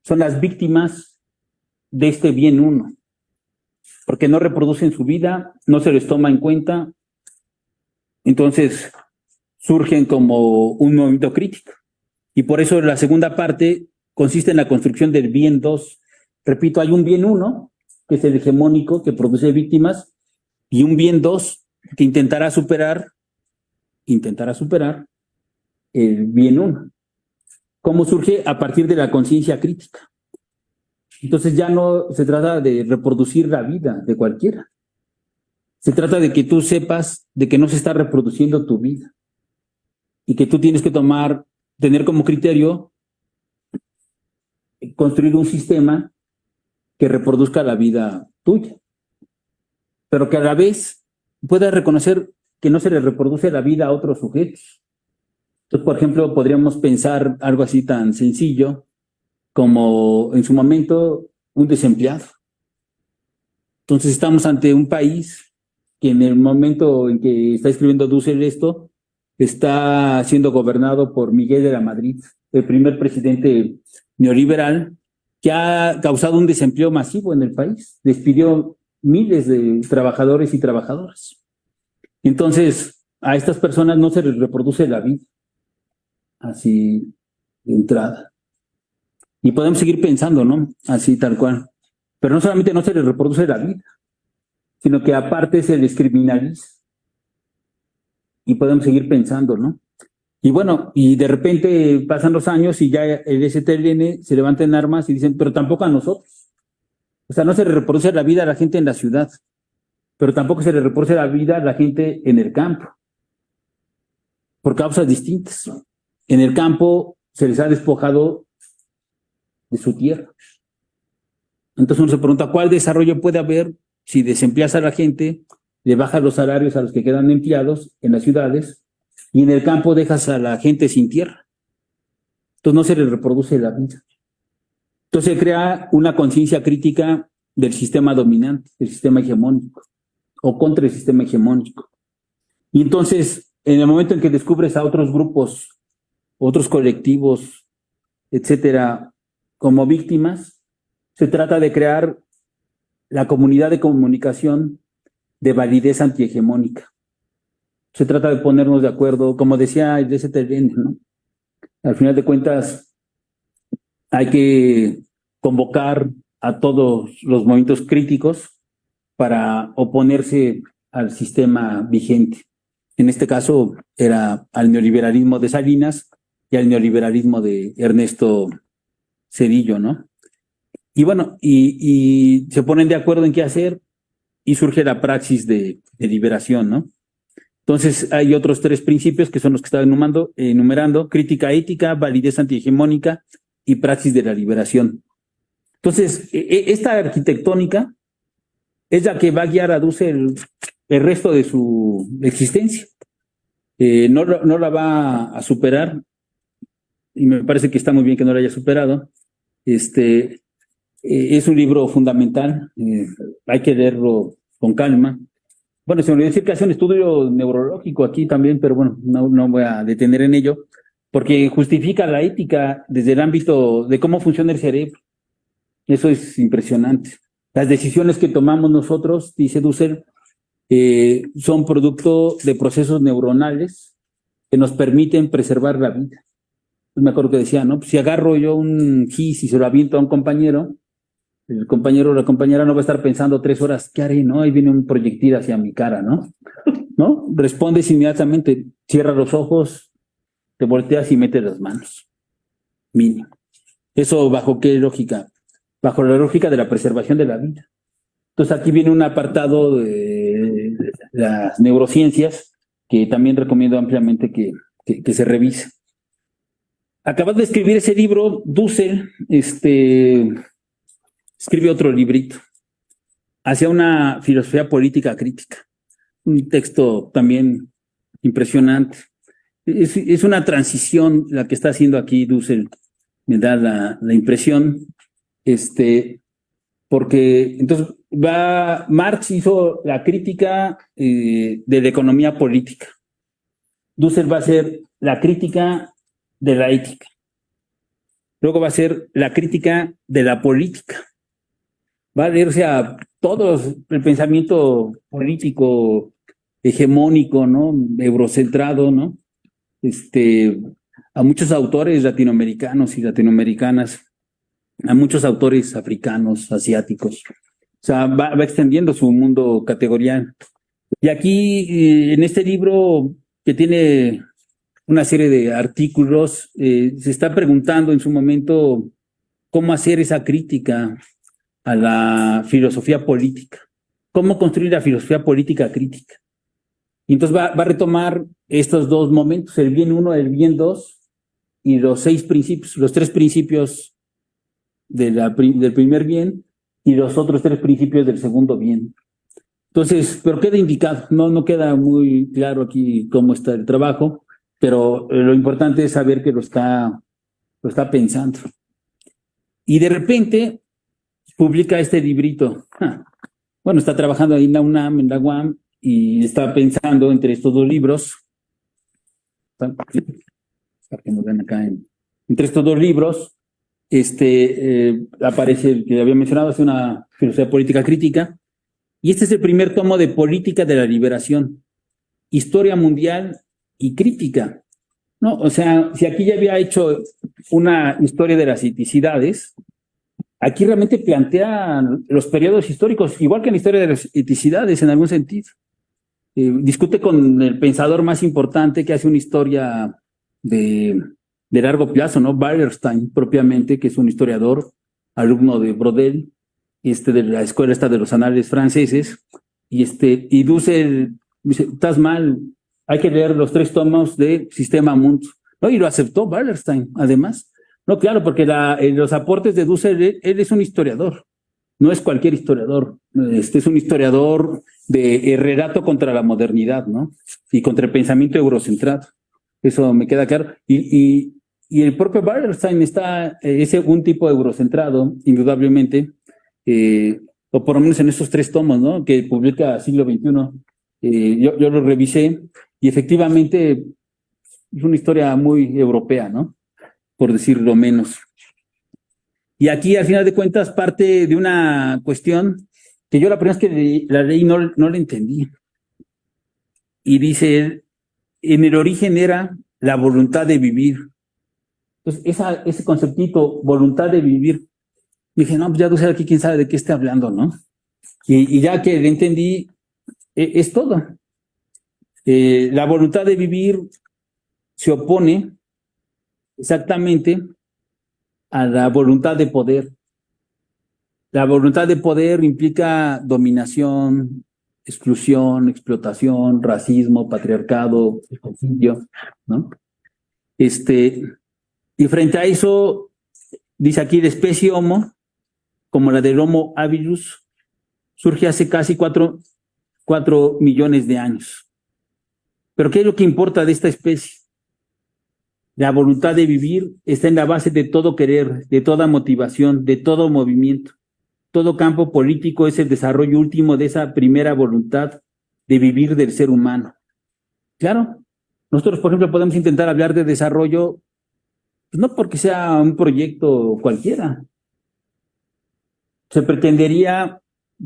son las víctimas de este bien uno, porque no reproducen su vida, no se les toma en cuenta, entonces surgen como un movimiento crítico. Y por eso la segunda parte consiste en la construcción del bien 2. Repito, hay un bien 1, que es el hegemónico, que produce víctimas, y un bien 2, que intentará superar el bien uno. ¿Cómo surge? A partir de la conciencia crítica. Entonces ya no se trata de reproducir la vida de cualquiera. Se trata de que tú sepas de que no se está reproduciendo tu vida y que tú tienes que tener como criterio construir un sistema que reproduzca la vida tuya, pero que a la vez puedas reconocer que no se le reproduce la vida a otros sujetos. Entonces, por ejemplo, podríamos pensar algo así tan sencillo como en su momento un desempleado. Entonces estamos ante un país que en el momento en que está escribiendo Dussel esto, está siendo gobernado por Miguel de la Madrid, el primer presidente neoliberal que ha causado un desempleo masivo en el país. Despidió miles de trabajadores y trabajadoras. Entonces, a estas personas no se les reproduce la vida así de entrada. Y podemos seguir pensando, ¿no? Así tal cual. Pero no solamente no se les reproduce la vida, sino que aparte se les criminaliza. Y podemos seguir pensando, ¿no? Y bueno, y de repente pasan los años y ya el STLN se levanta en armas y dicen, pero tampoco a nosotros. O sea, no se le reproduce la vida a la gente en la ciudad, pero tampoco se le reproduce la vida a la gente en el campo, por causas distintas. En el campo se les ha despojado de su tierra. Entonces uno se pregunta, ¿cuál desarrollo puede haber si desempleas a la gente, le bajas los salarios a los que quedan empleados en las ciudades y en el campo dejas a la gente sin tierra? Entonces no se les reproduce la vida. Entonces se crea una conciencia crítica del sistema dominante, del sistema hegemónico, o contra el sistema hegemónico. Y entonces, en el momento en que descubres a otros grupos, otros colectivos, etcétera, como víctimas, se trata de crear la comunidad de comunicación de validez antihegemónica. Se trata de ponernos de acuerdo, como decía el DSTN, ¿no? Al final de cuentas, hay que convocar a todos los movimientos críticos para oponerse al sistema vigente. En este caso era al neoliberalismo de Salinas y al neoliberalismo de Ernesto Zedillo, ¿no? Y bueno, y se ponen de acuerdo en qué hacer y surge la praxis de liberación, ¿no? Entonces hay otros tres principios que son los que estaba enumerando: crítica ética, validez antihegemónica y praxis de la liberación. Entonces, esta arquitectónica es la que va a guiar a Dussel el resto de su existencia. No la va a superar, y me parece que está muy bien que no la haya superado. Es un libro fundamental, hay que leerlo con calma. Bueno, se me olvidó decir que hace un estudio neurológico aquí también, pero bueno, no voy a detener en ello, porque justifica la ética desde el ámbito de cómo funciona el cerebro. Eso es impresionante. Las decisiones que tomamos nosotros, dice Dussel, son producto de procesos neuronales que nos permiten preservar la vida. Me acuerdo que decía, ¿no? Pues si agarro yo un gis y se lo aviento a un compañero, el compañero o la compañera no va a estar pensando 3 horas, ¿qué haré? ¿No? Ahí viene un proyectil hacia mi cara, ¿no? ¿No? Respondes inmediatamente, cierra los ojos, te volteas y metes las manos. Mínimo. ¿Eso bajo qué lógica? Bajo la lógica de la preservación de la vida. Entonces aquí viene un apartado de las neurociencias que también recomiendo ampliamente que se revise. Acabas de escribir ese libro, Dussel, escribe otro librito, hacia una filosofía política crítica. Un texto también impresionante. Es una transición la que está haciendo aquí Dussel, me da la impresión, porque entonces Marx hizo la crítica de la economía política. Dussel va a hacer la crítica de la ética. Luego va a ser la crítica de la política. Va a leerse a todo el pensamiento político hegemónico, ¿no? Eurocentrado, ¿no? A muchos autores latinoamericanos y latinoamericanas, a muchos autores africanos, asiáticos. O sea, va extendiendo su mundo categorial. Y aquí, en este libro que tiene una serie de artículos, se está preguntando en su momento cómo hacer esa crítica a la filosofía política, cómo construir la filosofía política crítica. Y entonces va a retomar estos dos momentos, el bien 1, el bien 2, y los 6 principios, los 3 principios del primer bien y los otros 3 principios del segundo bien. Entonces, pero queda indicado, no queda muy claro aquí cómo está el trabajo, pero lo importante es saber que lo está pensando. Y de repente publica este librito. Bueno, está trabajando ahí en la UNAM, en la UAM, y está pensando entre estos dos libros, para que nos vean acá, entre estos dos libros, aparece el que había mencionado, es una filosofía política crítica, y este es el primer tomo de Política de la Liberación, Historia Mundial y Crítica. No, o sea, si aquí ya había hecho una historia de las etnicidades, aquí realmente plantea los periodos históricos, igual que en la historia de las etnicidades, en algún sentido. Discute con el pensador más importante que hace una historia de largo plazo, ¿no? Wallerstein, propiamente, que es un historiador, alumno de Brodel, de la escuela esta de los anales franceses, y Dussel dice, estás mal, hay que leer los 3 tomos de Sistema Mundi, ¿no? Y lo aceptó Wallerstein, además. No, claro, porque en los aportes de Dussel, él es un historiador, no es cualquier historiador, es un historiador de relato contra la modernidad, ¿no? Y contra el pensamiento eurocentrado. Eso me queda claro. Y el propio Wallerstein es un tipo eurocentrado, indudablemente, o por lo menos en estos 3 tomos, ¿no? Que publica Siglo XXI. Yo lo revisé y efectivamente es una historia muy europea, ¿no? Por decirlo menos. Y aquí, al final de cuentas, parte de una cuestión que yo la primera vez que la leí no la entendí. Y dice él, en el origen era la voluntad de vivir. Entonces, ese conceptito, voluntad de vivir, dije, no, pues ya Dussel aquí quién sabe de qué está hablando, ¿no? Y ya que le entendí, es todo. La voluntad de vivir se opone exactamente a la voluntad de poder. La voluntad de poder implica dominación, exclusión, explotación, racismo, patriarcado, ecocidio, ¿no? Y frente a eso, dice aquí, la especie Homo, como la del Homo habilis, surge hace casi 4 millones de años. Pero ¿qué es lo que importa de esta especie? La voluntad de vivir está en la base de todo querer, de toda motivación, de todo movimiento. Todo campo político es el desarrollo último de esa primera voluntad de vivir del ser humano. Claro, nosotros, por ejemplo, podemos intentar hablar de desarrollo, pues no porque sea un proyecto cualquiera. Se pretendería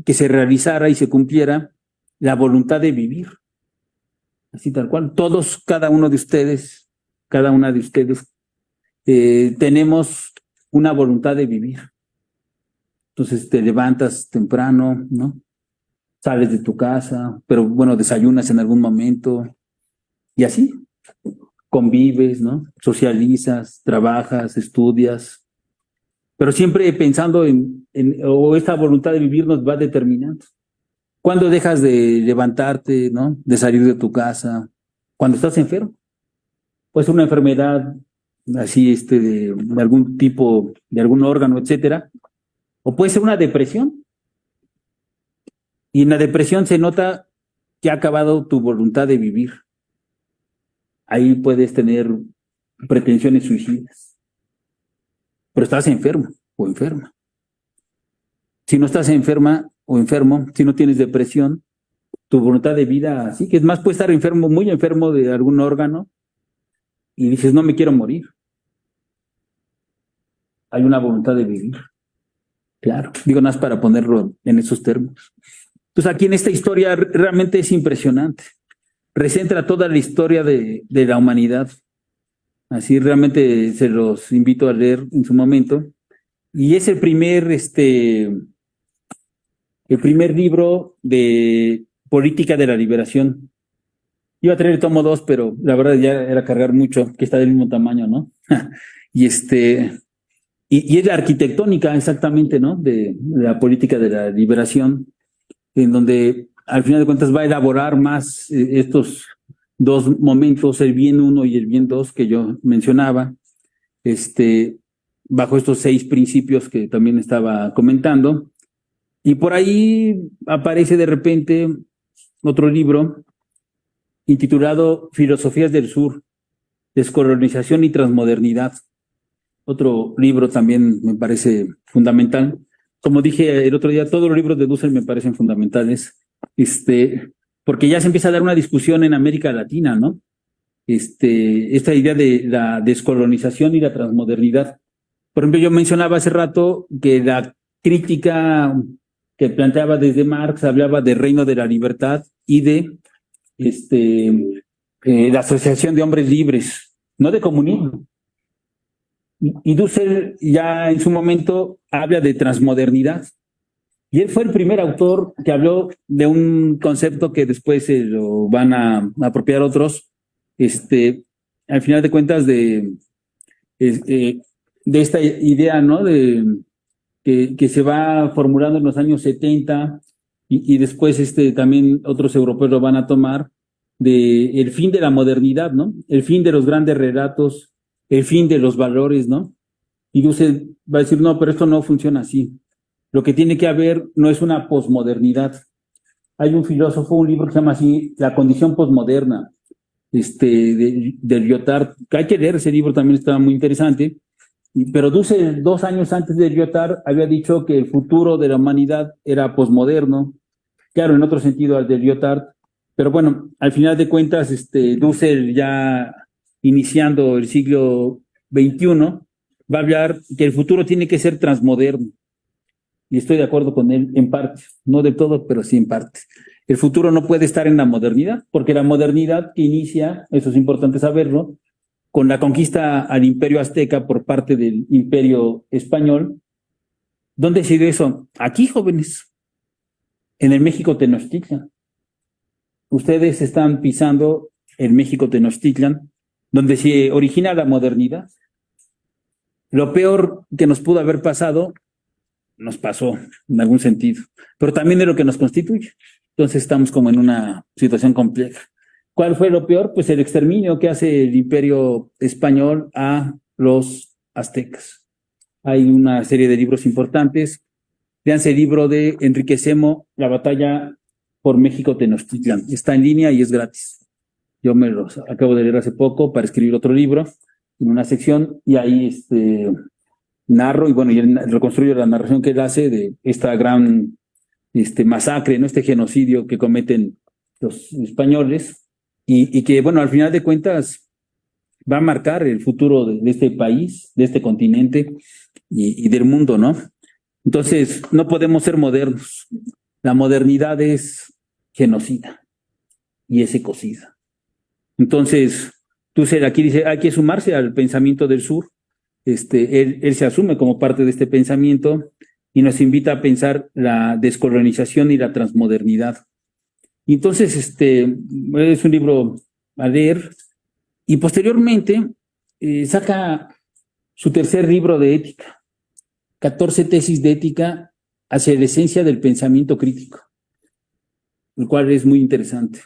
que se realizara y se cumpliera la voluntad de vivir. Así tal cual. Todos, cada uno de ustedes, cada una de ustedes, tenemos una voluntad de vivir. Entonces te levantas temprano, ¿no? Sales de tu casa, pero bueno, desayunas en algún momento y así convives, ¿no? Socializas, trabajas, estudias, pero siempre pensando o esta voluntad de vivir nos va determinando. ¿Cuándo dejas de levantarte, ¿no? De salir de tu casa? Cuando estás enfermo. Pues una enfermedad así, de algún tipo, de algún órgano, etcétera. O puede ser una depresión. Y en la depresión se nota que ha acabado tu voluntad de vivir. Ahí puedes tener pretensiones suicidas. Pero estás enfermo o enferma. Si no estás enferma o enfermo, si no tienes depresión, tu voluntad de vida, sí que es más, puedes estar enfermo, muy enfermo de algún órgano, y dices, no me quiero morir. Hay una voluntad de vivir. Claro, digo nada más para ponerlo en esos términos. Entonces aquí en esta historia realmente es impresionante. Recentra toda la historia de la humanidad. Así realmente se los invito a leer en su momento. Y es el primer libro de Política de la Liberación. Iba a traer el tomo 2, pero la verdad ya era cargar mucho, que está del mismo tamaño, ¿no? y y es la arquitectónica exactamente, ¿no? De la política de la liberación, en donde al final de cuentas va a elaborar más estos dos momentos, el bien 1 y el bien 2 que yo mencionaba, bajo estos 6 principios que también estaba comentando. Y por ahí aparece de repente otro libro intitulado Filosofías del Sur, Descolonización y Transmodernidad. Otro libro también me parece fundamental. Como dije el otro día, todos los libros de Dussel me parecen fundamentales, porque ya se empieza a dar una discusión en América Latina, ¿no? Esta idea de la descolonización y la transmodernidad. Por ejemplo, yo mencionaba hace rato que la crítica que planteaba desde Marx hablaba de reino de la libertad y de la asociación de hombres libres, no de comunismo. Y Dussel ya en su momento habla de transmodernidad. Y él fue el primer autor que habló de un concepto que después se lo van a apropiar otros, al final de cuentas de esta idea, ¿no? Que se va formulando en los años 70 y después también otros europeos lo van a tomar, de el fin de la modernidad, ¿no? El fin de los grandes relatos, el fin de los valores, ¿no? Y Dussel va a decir, no, pero esto no funciona así. Lo que tiene que haber no es una posmodernidad. Hay un filósofo, un libro que se llama así, La condición posmoderna, de Lyotard, que hay que leer ese libro, también está muy interesante. Pero Dussel, 2 años antes de Lyotard, había dicho que el futuro de la humanidad era posmoderno, claro, en otro sentido al de Lyotard, pero bueno, al final de cuentas, Dussel ya iniciando el siglo XXI, va a hablar que el futuro tiene que ser transmoderno. Y estoy de acuerdo con él en parte, no de todo, pero sí en parte. El futuro no puede estar en la modernidad, porque la modernidad que inicia, eso es importante saberlo, con la conquista al imperio azteca por parte del imperio español. ¿Dónde se dio eso? Aquí, jóvenes, en el México Tenochtitlan. Ustedes están pisando el México Tenochtitlan, donde se origina la modernidad. Lo peor que nos pudo haber pasado, nos pasó en algún sentido, pero también de lo que nos constituye. Entonces estamos como en una situación compleja. ¿Cuál fue lo peor? Pues el exterminio que hace el imperio español a los aztecas. Hay una serie de libros importantes. Léanse el libro de Enrique Semo, La batalla por México Tenochtitlan. Está en línea y es gratis. Yo me los acabo de leer hace poco para escribir otro libro en una sección y ahí narro y bueno, y reconstruyo la narración que él hace de esta gran masacre, ¿no? Este genocidio que cometen los españoles y que, bueno, al final de cuentas va a marcar el futuro de este país, de este continente y del mundo, ¿no? Entonces, no podemos ser modernos. La modernidad es genocida y es ecocida. Entonces, Dussel aquí dice, hay que sumarse al pensamiento del sur. Él se asume como parte de este pensamiento y nos invita a pensar la descolonización y la transmodernidad. Y entonces, es un libro a leer y posteriormente saca su tercer libro de ética, 14 tesis de ética hacia la esencia del pensamiento crítico, el cual es muy interesante.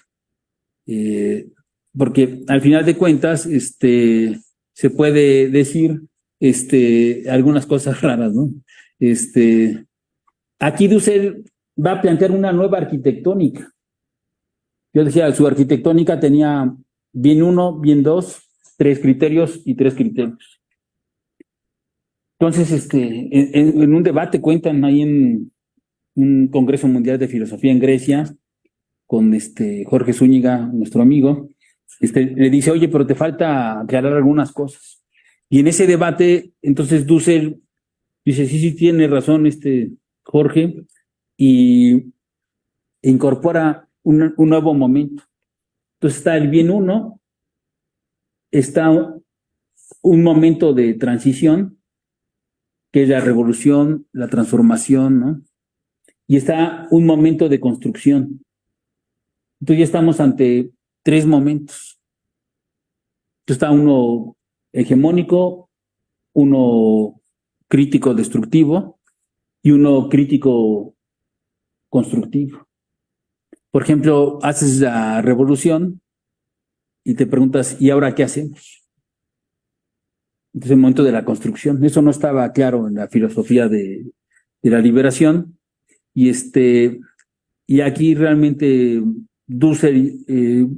Porque al final de cuentas, se puede decir algunas cosas raras, ¿no? Aquí Dussel va a plantear una nueva arquitectónica. Yo decía, su arquitectónica tenía bien 1, bien 2, 3 criterios y 3 criterios. Entonces, en un debate cuentan ahí en un Congreso Mundial de Filosofía en Grecia, con Jorge Zúñiga, nuestro amigo, le dice, oye, pero te falta aclarar algunas cosas. Y en ese debate, entonces Dussel dice, sí, tiene razón Jorge, y incorpora un nuevo momento. Entonces está el bien 1, está un momento de transición, que es la revolución, la transformación, ¿no? Y está un momento de construcción, Entonces ya estamos ante tres momentos. Entonces está uno hegemónico, uno crítico destructivo y uno crítico constructivo. Por ejemplo, haces la revolución y te preguntas, ¿y ahora qué hacemos? Entonces, el momento de la construcción. Eso no estaba claro en la filosofía de la liberación. Y aquí realmente Dussel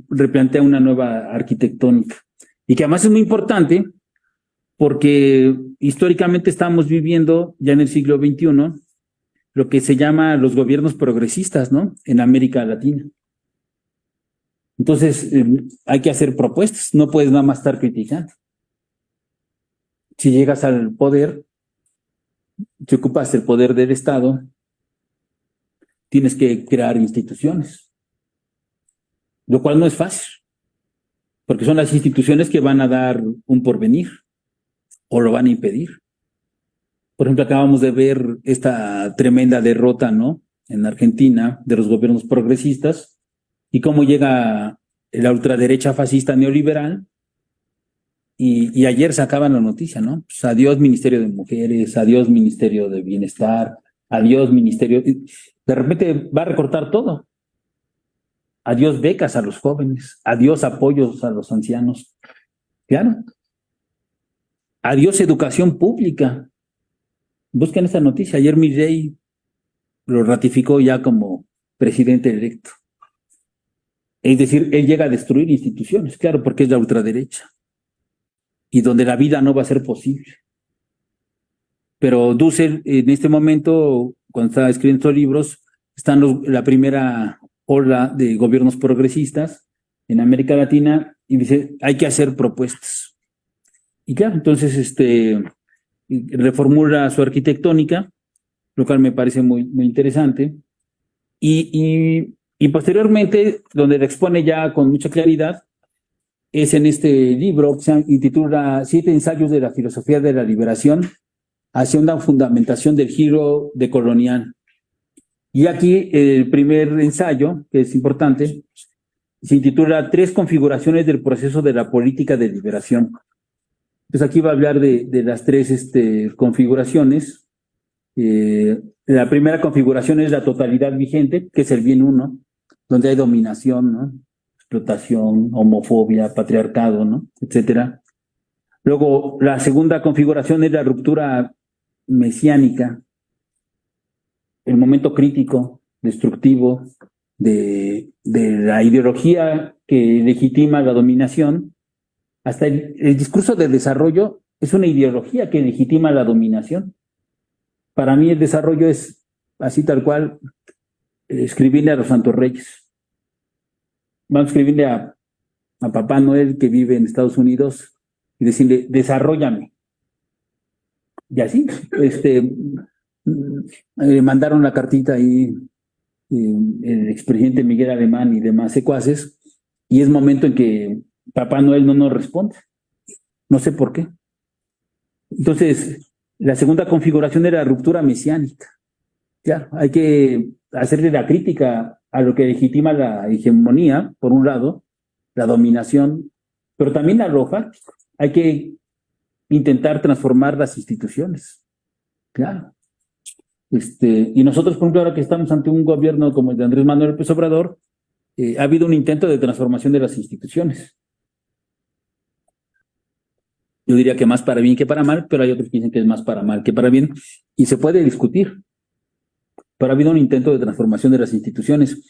replantea una nueva arquitectónica. Y que además es muy importante porque históricamente estamos viviendo ya en el siglo XXI lo que se llama los gobiernos progresistas, ¿no? En América Latina. Entonces, hay que hacer propuestas, no puedes nada más estar criticando. Si llegas al poder, si ocupas el poder del Estado, tienes que crear instituciones, lo cual no es fácil, porque son las instituciones que van a dar un porvenir o lo van a impedir. Por ejemplo, acabamos de ver esta tremenda derrota, ¿no? En Argentina de los gobiernos progresistas y cómo llega la ultraderecha fascista neoliberal. Y ayer sacaban la noticia, ¿no? Pues adiós Ministerio de Mujeres, adiós Ministerio de Bienestar, adiós Ministerio. De repente va a recortar todo. Adiós becas a los jóvenes, adiós apoyos a los ancianos. Claro. Adiós educación pública. Busquen esa noticia. Ayer Milei lo ratificó ya como presidente electo. Es decir, él llega a destruir instituciones, claro, porque es la ultraderecha. Y donde la vida no va a ser posible. Pero Dussel, en este momento, cuando está escribiendo estos libros, están la primera ola de gobiernos progresistas en América Latina y dice, hay que hacer propuestas. Y claro, entonces reformula su arquitectónica, lo cual me parece muy, muy interesante. Y posteriormente, donde la expone ya con mucha claridad, es en este libro que se intitula 7 ensayos de la filosofía de la liberación hacia una fundamentación del giro decolonial. Y aquí el primer ensayo, que es importante, se intitula 3 configuraciones del proceso de la política de liberación. Entonces aquí va a hablar de las 3 configuraciones. La primera configuración es la totalidad vigente, que es el bien uno, donde hay dominación, ¿no? Explotación, homofobia, patriarcado, ¿no? Etcétera. Luego, la segunda configuración es la ruptura mesiánica, el momento crítico, destructivo de la ideología que legitima la dominación. Hasta el discurso del desarrollo es una ideología que legitima la dominación. Para mí el desarrollo es así tal cual, escribirle a los santos reyes. Vamos a escribirle a Papá Noel que vive en Estados Unidos y decirle, desarróllame. Y así, mandaron la cartita ahí el expresidente Miguel Alemán y demás secuaces, y es momento en que Papá Noel no nos responde. No sé por qué. Entonces, la segunda configuración era la ruptura mesiánica. Ya, hay que hacerle la crítica a lo que legitima la hegemonía, por un lado, la dominación, pero también a lo fáctico. Hay que intentar transformar las instituciones. Claro. Y nosotros, por ejemplo, ahora que estamos ante un gobierno como el de Andrés Manuel López Obrador, ha habido un intento de transformación de las instituciones. Yo diría que más para bien que para mal, pero hay otros que dicen que es más para mal que para bien, y se puede discutir. Pero ha habido un intento de transformación de las instituciones.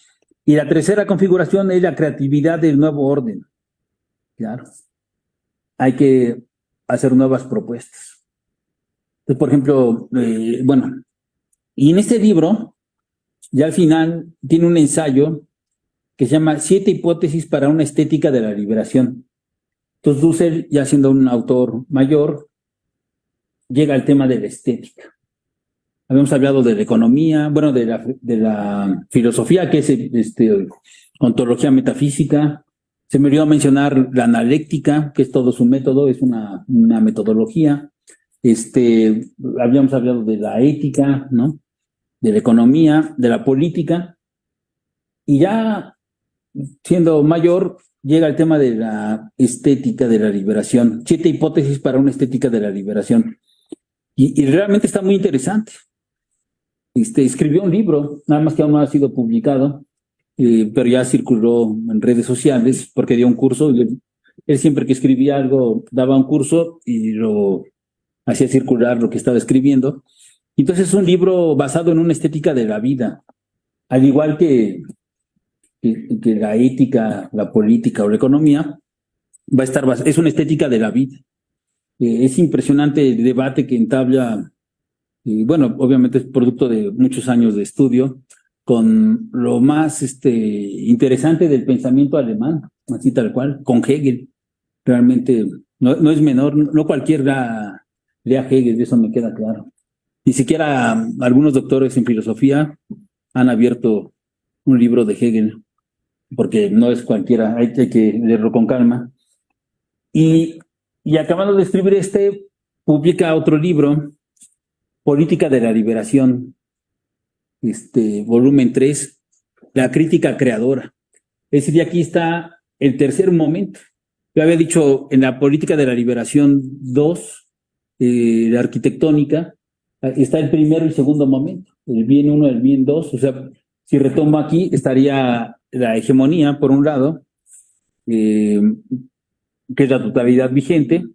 Y la tercera configuración es la creatividad del nuevo orden. Claro. Hay que hacer nuevas propuestas. Entonces, por ejemplo, y en este libro, ya al final, tiene un ensayo que se llama 7 hipótesis para una estética de la liberación. Entonces, Dussel, ya siendo un autor mayor, llega al tema de la estética. Habíamos hablado de la economía, de la filosofía, que es ontología metafísica. Se me olvidó mencionar la analéctica, que es todo su método, es una metodología. Habíamos hablado de la ética, ¿no? De la economía, de la política. Y ya siendo mayor, llega el tema de la estética de la liberación. 7 hipótesis para una estética de la liberación. Y realmente está muy interesante. Escribió un libro, nada más que aún no ha sido publicado, pero ya circuló en redes sociales porque dio un curso. Él siempre que escribía algo daba un curso y lo hacía circular lo que estaba escribiendo. Entonces es un libro basado en una estética de la vida, al igual que la ética, la política o la economía, va a estar es una estética de la vida. Es impresionante el debate que entabla, bueno, obviamente es producto de muchos años de estudio, con lo más interesante del pensamiento alemán, así tal cual, con Hegel. Realmente no es menor, no cualquiera lea Hegel, eso me queda claro. Ni siquiera algunos doctores en filosofía han abierto un libro de Hegel, porque no es cualquiera, hay que leerlo con calma. Y acabando de escribir publica otro libro, Política de la Liberación, volumen 3, La crítica creadora. Es decir, aquí está el tercer momento. Yo había dicho en la Política de la Liberación 2, la arquitectónica, está el primero y segundo momento, el bien 1, el bien 2, o sea, si retomo aquí, estaría la hegemonía, por un lado, que es la totalidad vigente,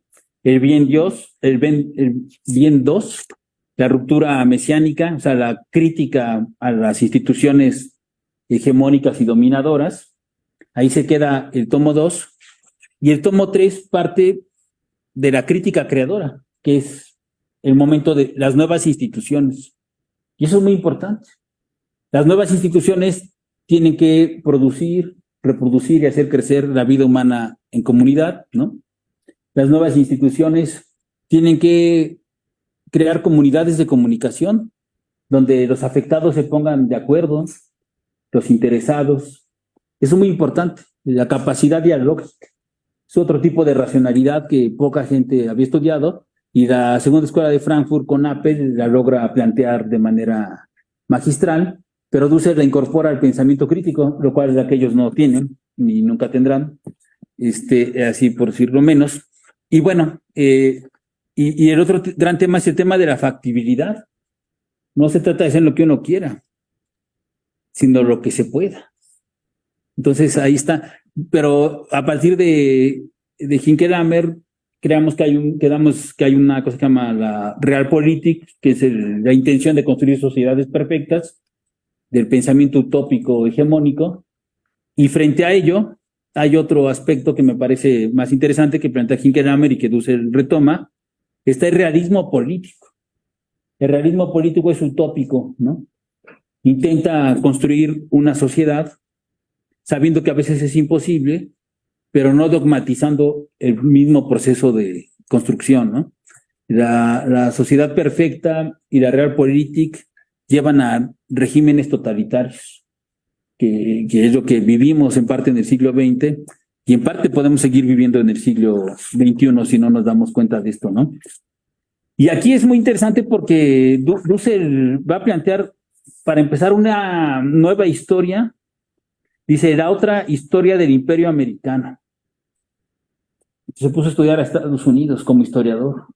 el bien Dios, el bien 2, la ruptura mesiánica, o sea, la crítica a las instituciones hegemónicas y dominadoras. Ahí se queda el tomo 2, y el tomo 3 parte de la crítica creadora, que es el momento de las nuevas instituciones. Y eso es muy importante. Las nuevas instituciones tienen que producir, reproducir y hacer crecer la vida humana en comunidad, ¿no? Las nuevas instituciones tienen que crear comunidades de comunicación donde los afectados se pongan de acuerdo, los interesados. Eso es muy importante, la capacidad dialógica. Es otro tipo de racionalidad que poca gente había estudiado, y la Segunda Escuela de Frankfurt con Apple la logra plantear de manera magistral, pero Dussel la incorpora al pensamiento crítico, lo cual es que ellos no tienen ni nunca tendrán, así por decirlo menos. Y bueno, y el otro gran tema es el tema de la factibilidad. No se trata de hacer lo que uno quiera, sino lo que se pueda. Entonces ahí está. Pero a partir de Hinckelammer, quedamos que hay una cosa que se llama la Realpolitik, que es la intención de construir sociedades perfectas, del pensamiento utópico hegemónico, y frente a ello hay otro aspecto que me parece más interesante que plantea Hinckelammer y que Dussel retoma, está el realismo político. El realismo político es utópico, ¿no? Intenta construir una sociedad sabiendo que a veces es imposible, pero no dogmatizando el mismo proceso de construcción, ¿no? La sociedad perfecta y la Realpolitik llevan a regímenes totalitarios, que es lo que vivimos en parte en el siglo XX, y en parte podemos seguir viviendo en el siglo XXI si no nos damos cuenta de esto, ¿no? Y aquí es muy interesante porque Dussel va a plantear, para empezar, una nueva historia. Dice, la otra historia del Imperio Americano. Se puso a estudiar a Estados Unidos como historiador.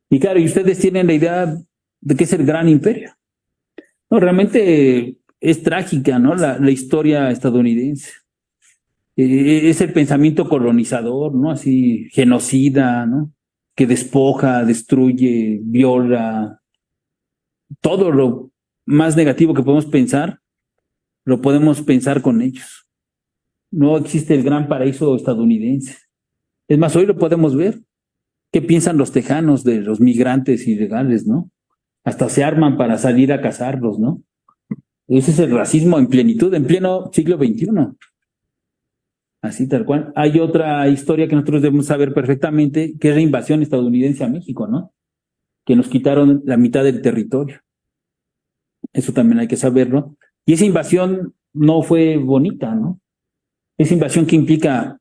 Y claro, y ustedes tienen la idea de qué es el Gran Imperio. No, realmente es trágica, ¿no? La historia estadounidense. Es el pensamiento colonizador, ¿no? Así, genocida, ¿no? Que despoja, destruye, viola. Todo lo más negativo que podemos pensar, lo podemos pensar con ellos. No existe el gran paraíso estadounidense. Es más, hoy lo podemos ver. ¿Qué piensan los tejanos de los migrantes ilegales, no? Hasta se arman para salir a cazarlos, ¿no? Ese es el racismo en plenitud, en pleno siglo XXI. Así tal cual. Hay otra historia que nosotros debemos saber perfectamente, que es la invasión estadounidense a México, ¿no? Que nos quitaron la mitad del territorio. Eso también hay que saberlo. Y esa invasión no fue bonita, ¿no? Esa invasión que implica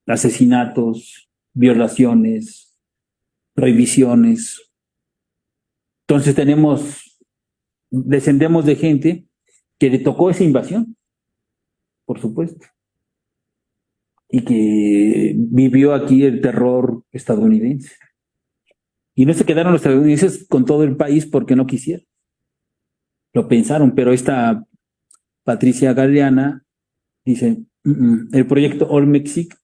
asesinatos, violaciones, prohibiciones. Entonces descendemos de gente que le tocó esa invasión. por supuesto, y que vivió aquí el terror estadounidense. Y no se quedaron los estadounidenses con todo el país porque no quisieron. Lo pensaron, pero esta Patricia Galeana dice, el proyecto All Mexico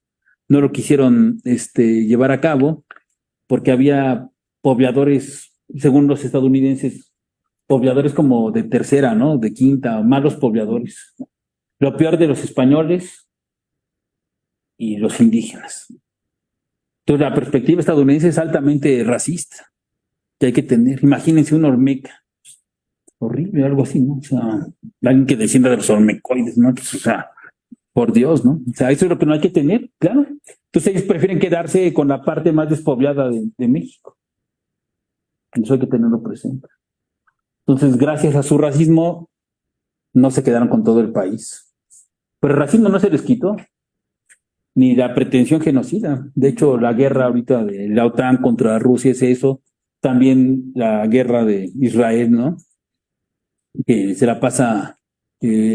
no lo quisieron llevar a cabo porque había pobladores, según los estadounidenses, pobladores como de tercera, ¿no? De quinta, malos pobladores. Lo peor de los españoles y los indígenas. Entonces la perspectiva estadounidense es altamente racista, que hay que tener. Imagínense un olmeca, horrible, algo así, ¿no? O sea, alguien que descienda de los olmecoides, ¿no? Pues, o sea, por Dios, ¿no? O sea, eso es lo que no hay que tener, claro. Entonces ellos prefieren quedarse con la parte más despoblada de México. Eso hay que tenerlo presente. Entonces, gracias a su racismo, no se quedaron con todo el país. Pero el racismo no se les quitó, ni la pretensión genocida. De hecho, la guerra ahorita de la OTAN contra Rusia es eso. También la guerra de Israel, ¿no? Que se la pasa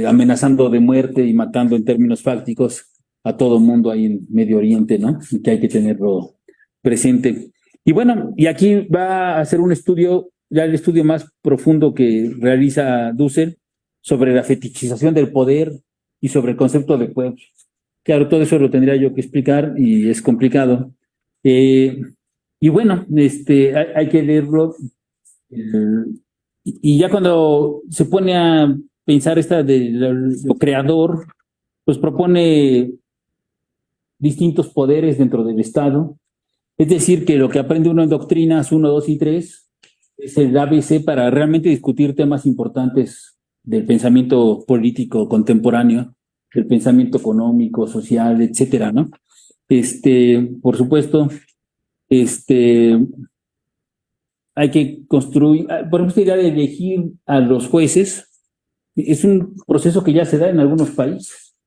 amenazando de muerte y matando en términos fácticos a todo mundo ahí en Medio Oriente, ¿no? Y que hay que tenerlo presente. Y bueno, y aquí va a hacer un estudio, ya el estudio más profundo que realiza Dussel sobre la fetichización del poder y sobre el concepto de pueblo. Claro, todo eso lo tendría yo que explicar y es complicado. Y bueno, hay que leerlo. Y ya cuando se pone a pensar esta de lo creador, pues propone distintos poderes dentro del Estado. Es decir, que lo que aprende uno en doctrinas 1, 2 y 3 es el ABC para realmente discutir temas importantes del pensamiento político contemporáneo, del pensamiento económico, social, etcétera, ¿no? Por supuesto, hay que construir, por ejemplo, esta idea de elegir a los jueces es un proceso que ya se da en algunos países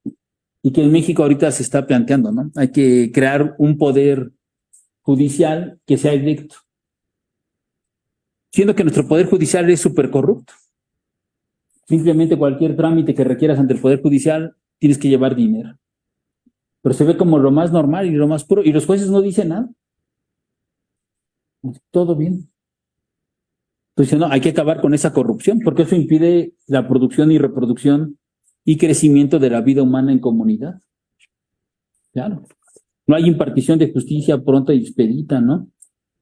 y que en México ahorita se está planteando, ¿no? Hay que crear un poder judicial que sea electo, siendo que nuestro poder judicial es súper corrupto. Simplemente cualquier trámite que requieras ante el poder judicial tienes que llevar dinero, pero se ve como lo más normal y lo más puro, y los jueces no dicen nada. Todo bien. Entonces, no, hay que acabar con esa corrupción, porque eso impide la producción y reproducción y crecimiento de la vida humana en comunidad. Claro. No hay impartición de justicia pronta y expedita, ¿no?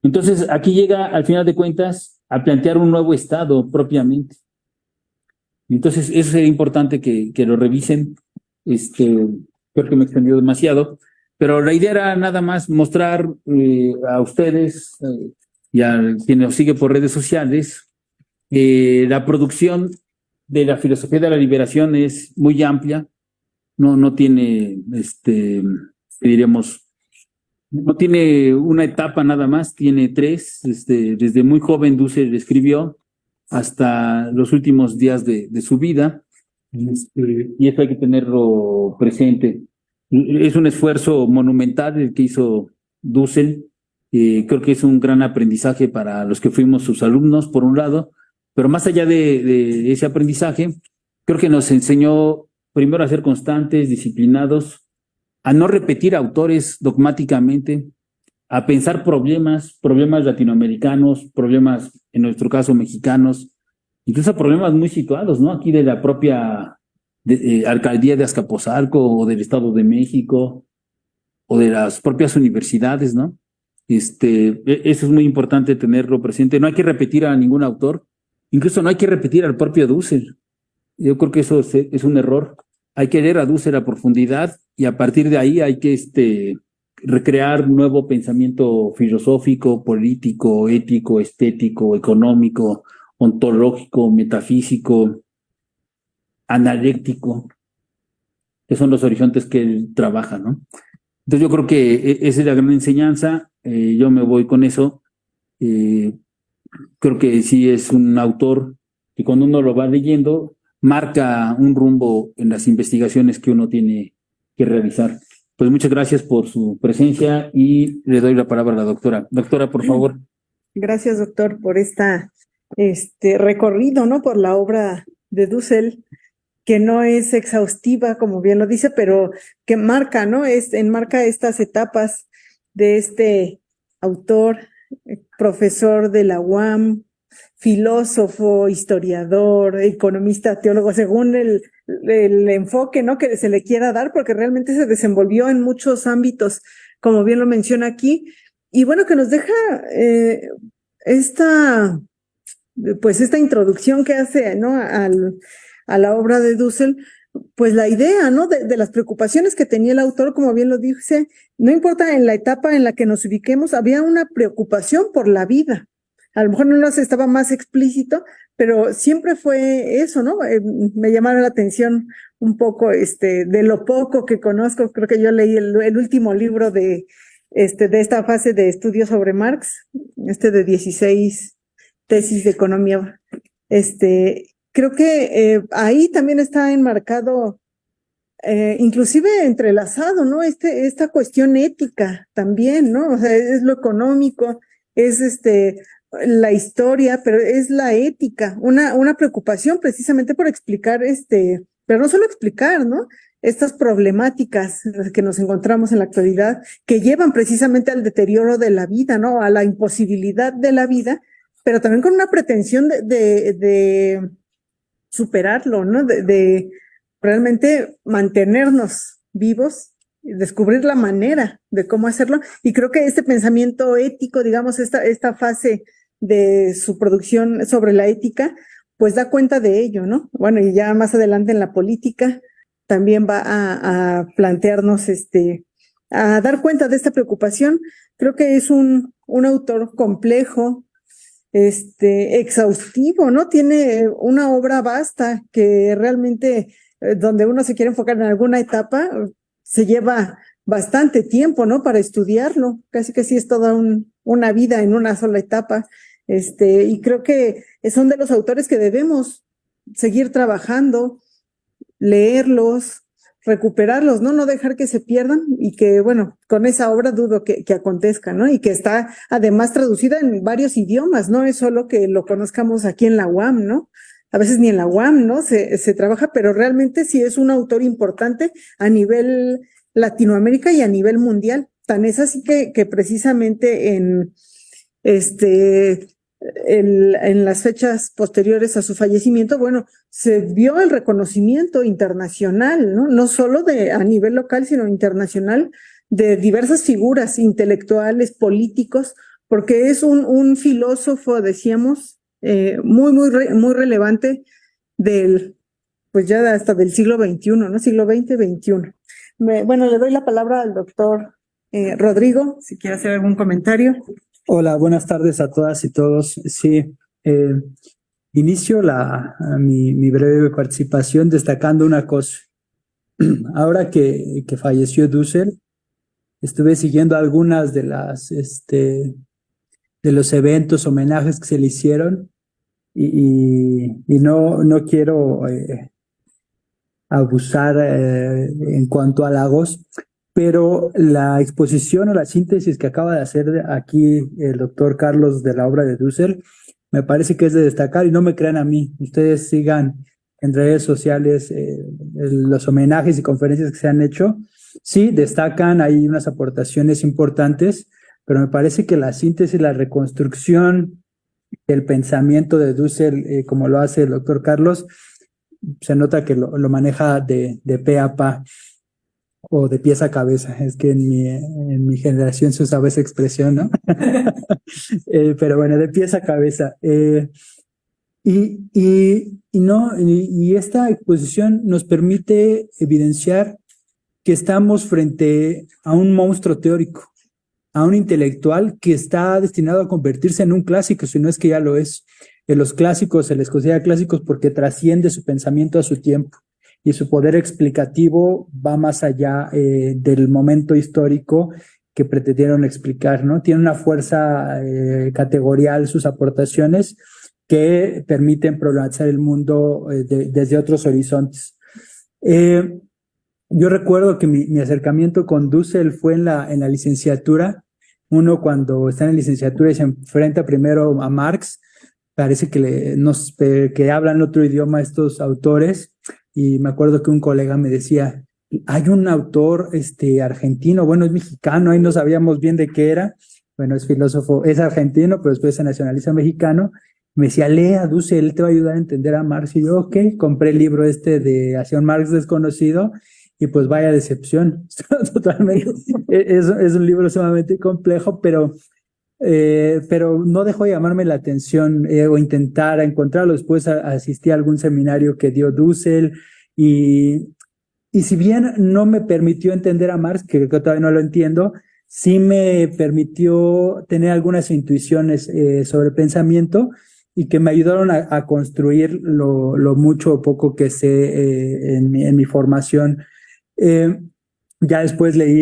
Entonces, aquí llega, al final de cuentas, a plantear un nuevo Estado propiamente. Entonces, eso sería importante que lo revisen. Creo que me he extendido demasiado, pero la idea era nada más mostrar a ustedes y a quien nos sigue por redes sociales, la producción de la filosofía de la liberación es muy amplia, no tiene, diríamos, no tiene una etapa nada más, tiene tres, desde muy joven Dussel escribió hasta los últimos días de su vida, y esto hay que tenerlo presente. Es un esfuerzo monumental el que hizo Dussel. Creo que es un gran aprendizaje para los que fuimos sus alumnos, por un lado, pero más allá de ese aprendizaje, creo que nos enseñó primero a ser constantes, disciplinados, a no repetir autores dogmáticamente, a pensar problemas latinoamericanos, problemas, en nuestro caso, mexicanos, incluso problemas muy situados, ¿no? Aquí de la propia alcaldía de Azcapotzalco o del Estado de México o de las propias universidades, ¿no? Eso es muy importante tenerlo presente. No hay que repetir a ningún autor, incluso no hay que repetir al propio Dussel. Yo creo que eso es un error. Hay que leer a Dussel a profundidad y a partir de ahí hay que recrear nuevo pensamiento filosófico, político, ético, estético, económico, ontológico, metafísico, analéctico, que son los horizontes que él trabaja, ¿no? Entonces yo creo que esa es la gran enseñanza. Yo me voy con eso. Creo que sí es un autor que cuando uno lo va leyendo marca un rumbo en las investigaciones que uno tiene que realizar. Pues muchas gracias por su presencia y le doy la palabra a la doctora. Doctora, por favor. Gracias, doctor, por este recorrido, ¿no? Por la obra de Dussel. que no es exhaustiva, como bien lo dice, pero que marca, ¿no? Enmarca estas etapas de este autor, profesor de la UAM, filósofo, historiador, economista, teólogo, según el enfoque, ¿no?, que se le quiera dar, porque realmente se desenvolvió en muchos ámbitos, como bien lo menciona aquí, y bueno, que nos deja esta introducción que hace, ¿no?, a la obra de Dussel, pues la idea, ¿no?, de las preocupaciones que tenía el autor, como bien lo dice, no importa en la etapa en la que nos ubiquemos, había una preocupación por la vida. A lo mejor no nos estaba más explícito, pero siempre fue eso, ¿no? Me llamaron la atención un poco, de lo poco que conozco. Creo que yo leí el último libro de esta fase de estudios sobre Marx, de 16 tesis de economía. Creo que ahí también está enmarcado, inclusive entrelazado, ¿no? Esta cuestión ética también, ¿no? O sea, es lo económico, es la historia, pero es la ética, una preocupación precisamente por explicar pero no solo explicar, ¿no?, estas problemáticas que nos encontramos en la actualidad, que llevan precisamente al deterioro de la vida, ¿no?, a la imposibilidad de la vida, pero también con una pretensión de superarlo, ¿no?, de realmente mantenernos vivos, descubrir la manera de cómo hacerlo. Y creo que este pensamiento ético, digamos, esta fase de su producción sobre la ética, pues da cuenta de ello, ¿no? Bueno, y ya más adelante en la política también va a plantearnos, a dar cuenta de esta preocupación. Creo que es un autor complejo, exhaustivo, ¿no? Tiene una obra vasta que realmente, donde uno se quiere enfocar en alguna etapa, se lleva bastante tiempo, ¿no?, para estudiarlo. Casi que sí es toda una vida en una sola etapa. Y creo que son de los autores que debemos seguir trabajando, leerlos, recuperarlos, ¿no? No dejar que se pierdan, y que, bueno, con esa obra dudo que acontezca, ¿no? Y que está además traducida en varios idiomas, no es solo que lo conozcamos aquí en la UAM, ¿no? A veces ni en la UAM, ¿no?, se trabaja, pero realmente sí es un autor importante a nivel Latinoamérica y a nivel mundial. Tan es así que precisamente en las fechas posteriores a su fallecimiento, bueno, se vio el reconocimiento internacional, ¿no? No solo a nivel local, sino internacional, de diversas figuras intelectuales, políticos, porque es un filósofo, decíamos, muy relevante pues ya hasta del siglo XXI, ¿no? Siglo XX, XXI. Bueno, le doy la palabra al doctor Rodrigo, si quiere hacer algún comentario. Hola, buenas tardes a todas y todos. Sí, inicio mi breve participación destacando una cosa. Ahora que falleció Dussel, estuve siguiendo algunas de los eventos, homenajes que se le hicieron, y no quiero abusar en cuanto a halagos, pero la exposición o la síntesis que acaba de hacer aquí el doctor Carlos de la obra de Dussel me parece que es de destacar, y no me crean a mí. Ustedes sigan en redes sociales los homenajes y conferencias que se han hecho. Sí, destacan, hay unas aportaciones importantes, pero me parece que la síntesis, la reconstrucción del pensamiento de Dussel, como lo hace el doctor Carlos, se nota que lo maneja de pe a pa, o de pies a cabeza. Es que en mi generación se usaba esa expresión, ¿no? Pero bueno, de pies a cabeza. Y esta exposición nos permite evidenciar que estamos frente a un monstruo teórico, a un intelectual que está destinado a convertirse en un clásico, si no es que ya lo es. En los clásicos se les considera clásicos porque trasciende su pensamiento a su tiempo, y su poder explicativo va más allá del momento histórico que pretendieron explicar, ¿no? Tiene una fuerza categorial sus aportaciones que permiten problematizar el mundo desde otros horizontes. Yo recuerdo que mi acercamiento con Dussel fue en la licenciatura. Uno, cuando está en licenciatura y se enfrenta primero a Marx, parece que hablan otro idioma estos autores, y me acuerdo que un colega me decía, hay un autor argentino, bueno, es mexicano, ahí no sabíamos bien de qué era, bueno, es filósofo, es argentino, pero después se nacionaliza mexicano. Me decía, lee a Dussel, él te va a ayudar a entender a Marx. Y yo, ok, compré el libro de Hacia un Marx desconocido, y pues vaya decepción, totalmente. Es un libro sumamente complejo, pero no dejó de llamarme la atención o intentar encontrarlo. Después asistí a algún seminario que dio Dussel, y si bien no me permitió entender a Marx, que creo que todavía no lo entiendo, sí me permitió tener algunas intuiciones sobre pensamiento, y que me ayudaron a construir lo mucho o poco que sé en mi formación. Ya después leí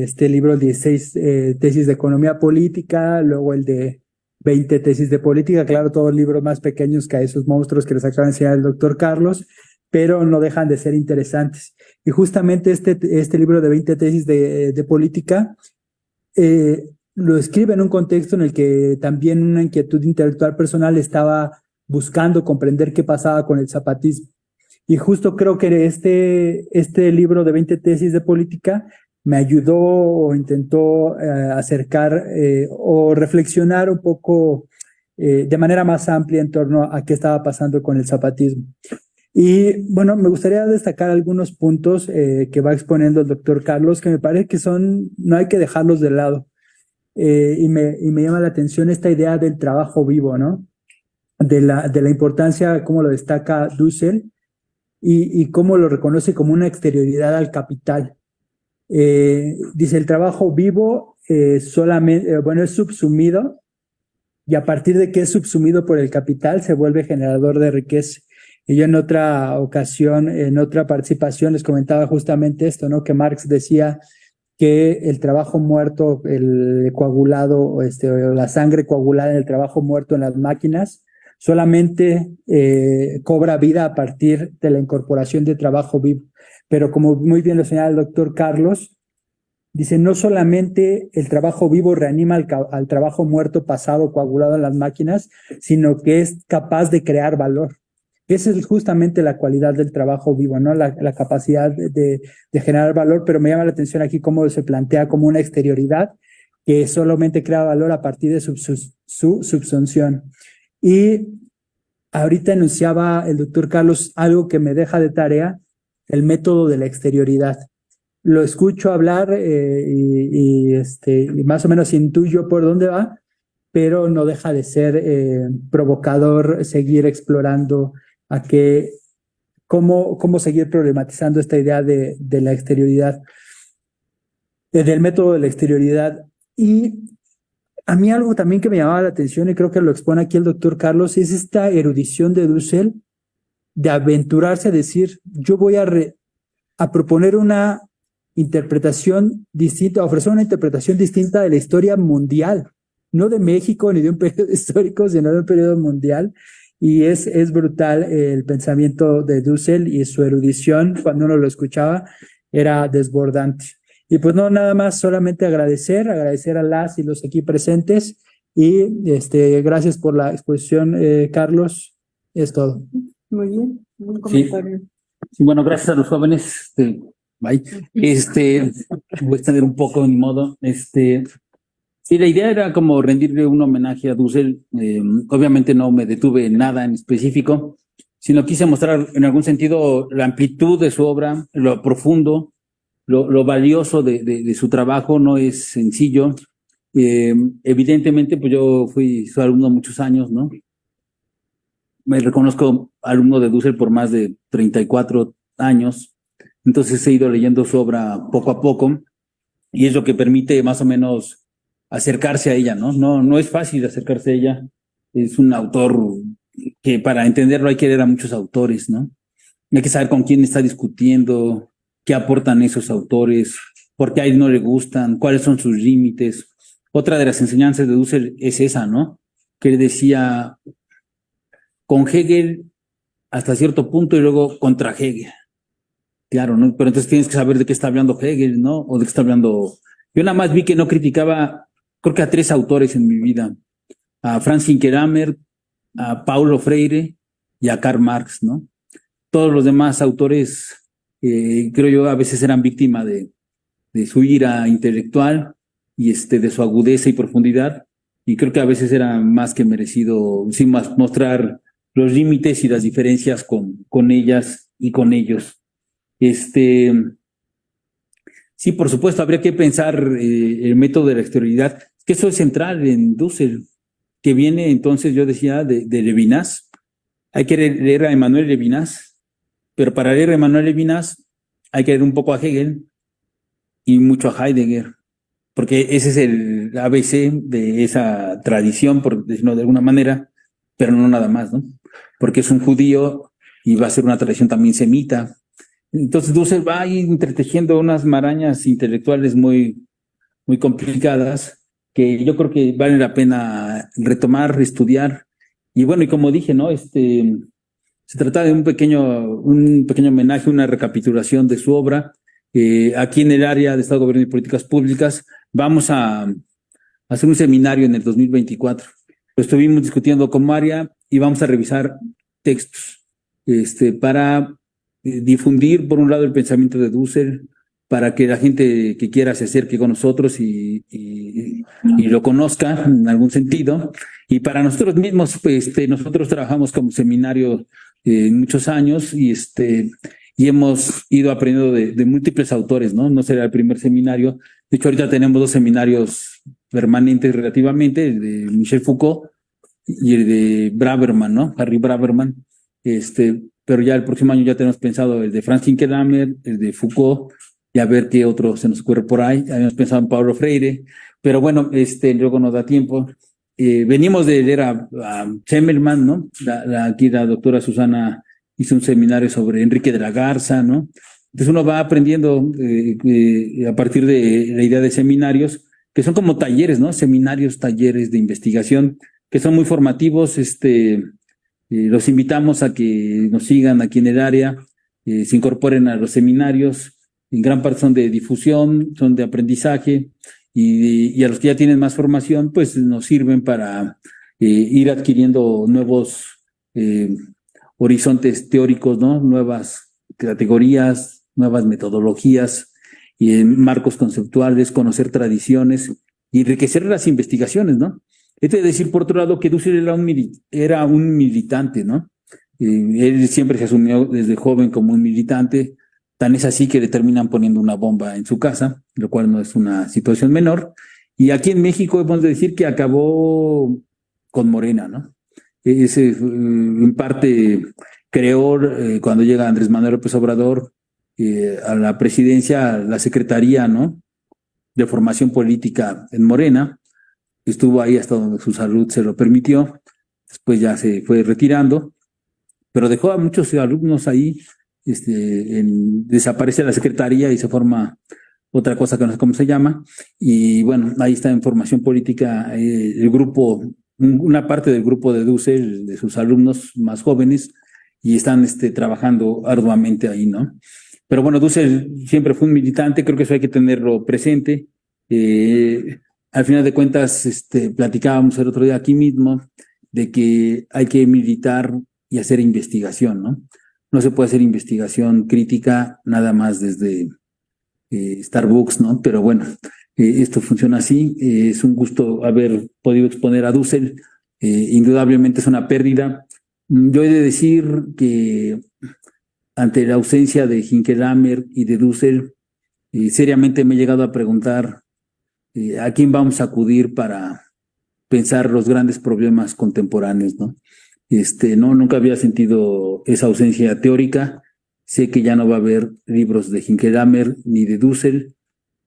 este libro 16 tesis de economía política, luego el de 20 tesis de política, claro, todos libros más pequeños que a esos monstruos que les acaba de enseñar el doctor Carlos, pero no dejan de ser interesantes. Y justamente este libro de 20 tesis de política lo escribe en un contexto en el que también una inquietud intelectual personal estaba buscando comprender qué pasaba con el zapatismo. Y justo creo que este libro de 20 tesis de política me ayudó o intentó acercar o reflexionar un poco de manera más amplia en torno a qué estaba pasando con el zapatismo. Y bueno, me gustaría destacar algunos puntos que va exponiendo el doctor Carlos, que me parece que no hay que dejarlos de lado. Y me llama la atención esta idea del trabajo vivo, ¿no? De la importancia, cómo lo destaca Dussel, y cómo lo reconoce como una exterioridad al capital. Dice, el trabajo vivo solamente, es subsumido, y a partir de que es subsumido por el capital, se vuelve generador de riqueza. Y yo en otra ocasión, en otra participación, les comentaba justamente esto, ¿no? Que Marx decía que el trabajo muerto, el coagulado, o la sangre coagulada en el trabajo muerto en las máquinas, solamente cobra vida a partir de la incorporación de trabajo vivo. Pero como muy bien lo señala el doctor Carlos, dice, no solamente el trabajo vivo reanima al trabajo muerto pasado coagulado en las máquinas, sino que es capaz de crear valor. Esa es justamente la cualidad del trabajo vivo, ¿no? La capacidad de generar valor, pero me llama la atención aquí cómo se plantea como una exterioridad que solamente crea valor a partir de su subsunción. Y ahorita enunciaba el doctor Carlos algo que me deja de tarea, el método de la exterioridad. Lo escucho hablar y más o menos intuyo por dónde va, pero no deja de ser provocador seguir explorando cómo seguir problematizando esta idea de la exterioridad, del método de la exterioridad. Y a mí algo también que me llamaba la atención, y creo que lo expone aquí el doctor Carlos, es esta erudición de Dussel de aventurarse a decir, yo voy a proponer una interpretación distinta, ofrecer una interpretación distinta de la historia mundial, no de México ni de un periodo histórico, sino de un periodo mundial. Y es brutal el pensamiento de Dussel, y su erudición, cuando uno lo escuchaba, era desbordante. Y pues no, nada más, solamente agradecer a las y los aquí presentes, y gracias por la exposición, Carlos, es todo. Muy bien, un comentario. Sí, bueno, gracias a los jóvenes. Bye. Voy a extender un poco, ni modo. Sí, la idea era como rendirle un homenaje a Dussel. Obviamente no me detuve en nada en específico, sino quise mostrar en algún sentido la amplitud de su obra, lo profundo, lo valioso de su trabajo. No es sencillo. Evidentemente, pues yo fui su alumno muchos años, ¿no? Me reconozco alumno de Dussel por más de 34 años, entonces he ido leyendo su obra poco a poco, y es lo que permite más o menos acercarse a ella, ¿no? No es fácil acercarse a ella. Es un autor que para entenderlo hay que leer a muchos autores, ¿no? Hay que saber con quién está discutiendo, qué aportan esos autores, por qué a él no le gustan, cuáles son sus límites. Otra de las enseñanzas de Dussel es esa, ¿no? Que él decía, con Hegel hasta cierto punto y luego contra Hegel. Claro, ¿no? Pero entonces tienes que saber de qué está hablando Hegel, ¿no? O de qué está hablando. Yo nada más vi que no criticaba, creo que a 3 autores en mi vida: a Franz Fukuyama, a Paulo Freire y a Karl Marx, ¿no? todos los demás autores, creo yo, a veces eran víctimas de su ira intelectual y de su agudeza y profundidad. Y creo que a veces era más que merecido, sin más, mostrar los límites y las diferencias con ellas y con ellos. Sí, por supuesto, habría que pensar el método de la exterioridad, que eso es central en Dussel, que viene entonces, yo decía, de Levinas. Hay que leer a Emmanuel Levinas, pero para leer a Emmanuel Levinas hay que leer un poco a Hegel y mucho a Heidegger, porque ese es el ABC de esa tradición, por decirlo de alguna manera, pero no nada más, ¿no? Porque es un judío y va a ser una tradición también semita. Entonces Dussel va ahí entretejiendo unas marañas intelectuales muy, muy complicadas que yo creo que vale la pena retomar, estudiar. Y bueno, y como dije, ¿no? Se trata de un pequeño homenaje, una recapitulación de su obra. Aquí en el área de Estado, Gobierno y Políticas Públicas vamos a hacer un seminario en el 2024. Lo estuvimos discutiendo como área y vamos a revisar textos para difundir, por un lado, el pensamiento de Dussel, para que la gente que quiera se acerque con nosotros y lo conozca en algún sentido. Y para nosotros mismos, nosotros trabajamos como seminario muchos años y hemos ido aprendiendo de múltiples autores, ¿no? No será el primer seminario. De hecho, ahorita tenemos 2 seminarios permanentes relativamente, el de Michel Foucault y el de Braverman, ¿no? Harry Braverman. Pero ya el próximo año ya tenemos pensado el de Franz Hinkelamer, el de Foucault, y a ver qué otro se nos ocurre por ahí. Habíamos pensado en Paulo Freire, pero bueno, luego nos da tiempo. Venimos de leer a Zemelman, ¿no? Aquí la doctora Susana hizo un seminario sobre Enrique de la Garza, ¿no? Entonces uno va aprendiendo a partir de la idea de seminarios, que son como talleres, ¿no? Seminarios, talleres de investigación, que son muy formativos. Los invitamos a que nos sigan aquí en el área, se incorporen a los seminarios. En gran parte son de difusión, son de aprendizaje, y a los que ya tienen más formación, pues nos sirven para ir adquiriendo nuevos horizontes teóricos, ¿no? Nuevas categorías, nuevas metodologías y marcos conceptuales, conocer tradiciones y enriquecer las investigaciones, ¿no? Es decir, por otro lado, que Dussel era un militante, ¿no? Él siempre se asumió desde joven como un militante. Tan es así que le terminan poniendo una bomba en su casa, lo cual no es una situación menor. Y aquí en México hemos de decir que acabó con Morena, ¿no? Ese en parte creó, cuando llega Andrés Manuel López Obrador a la presidencia, la secretaría, ¿no?, de formación política en Morena. Estuvo ahí hasta donde su salud se lo permitió. Después ya se fue retirando, pero dejó a muchos alumnos ahí. Desaparece la secretaría y se forma otra cosa que no sé cómo se llama, y bueno, ahí está en formación política el grupo, una parte del grupo de Dussel, de sus alumnos más jóvenes, y están trabajando arduamente ahí, ¿no? Pero bueno, Dussel siempre fue un militante, creo que eso hay que tenerlo presente. Al final de cuentas, platicábamos el otro día aquí mismo de que hay que militar y hacer investigación, ¿no? No se puede hacer investigación crítica nada más desde Starbucks, ¿no? Pero bueno, esto funciona así. Es un gusto haber podido exponer a Dussel. Indudablemente es una pérdida. Yo he de decir que ante la ausencia de Hinkelamer y de Dussel, seriamente me he llegado a preguntar a quién vamos a acudir para pensar los grandes problemas contemporáneos, ¿no? Nunca había sentido esa ausencia teórica. Sé que ya no va a haber libros de Hinkelamer ni de Dussel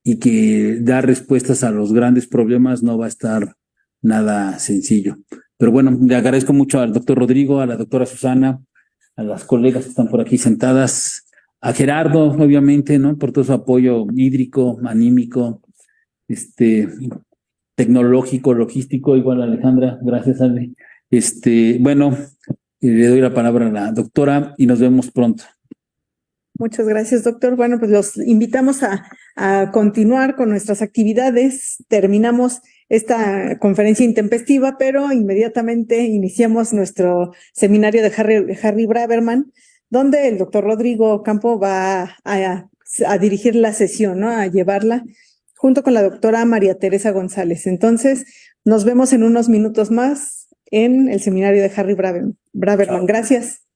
y que dar respuestas a los grandes problemas no va a estar nada sencillo. Pero bueno, le agradezco mucho al doctor Rodrigo, a la doctora Susana, a las colegas que están por aquí sentadas, a Gerardo, obviamente, ¿no?, por todo su apoyo hídrico, anímico, tecnológico, logístico. Igual a Alejandra, gracias, Ale. Bueno, le doy la palabra a la doctora y nos vemos pronto. Muchas gracias, doctor. Bueno, pues los invitamos a continuar con nuestras actividades. Terminamos esta conferencia intempestiva, pero inmediatamente iniciamos nuestro seminario de Harry Braverman. donde el doctor Rodrigo Campo va a dirigir la sesión, ¿no? A llevarla junto con la doctora María Teresa González. Entonces, nos vemos en unos minutos más en el seminario de Harry Braverman. Gracias.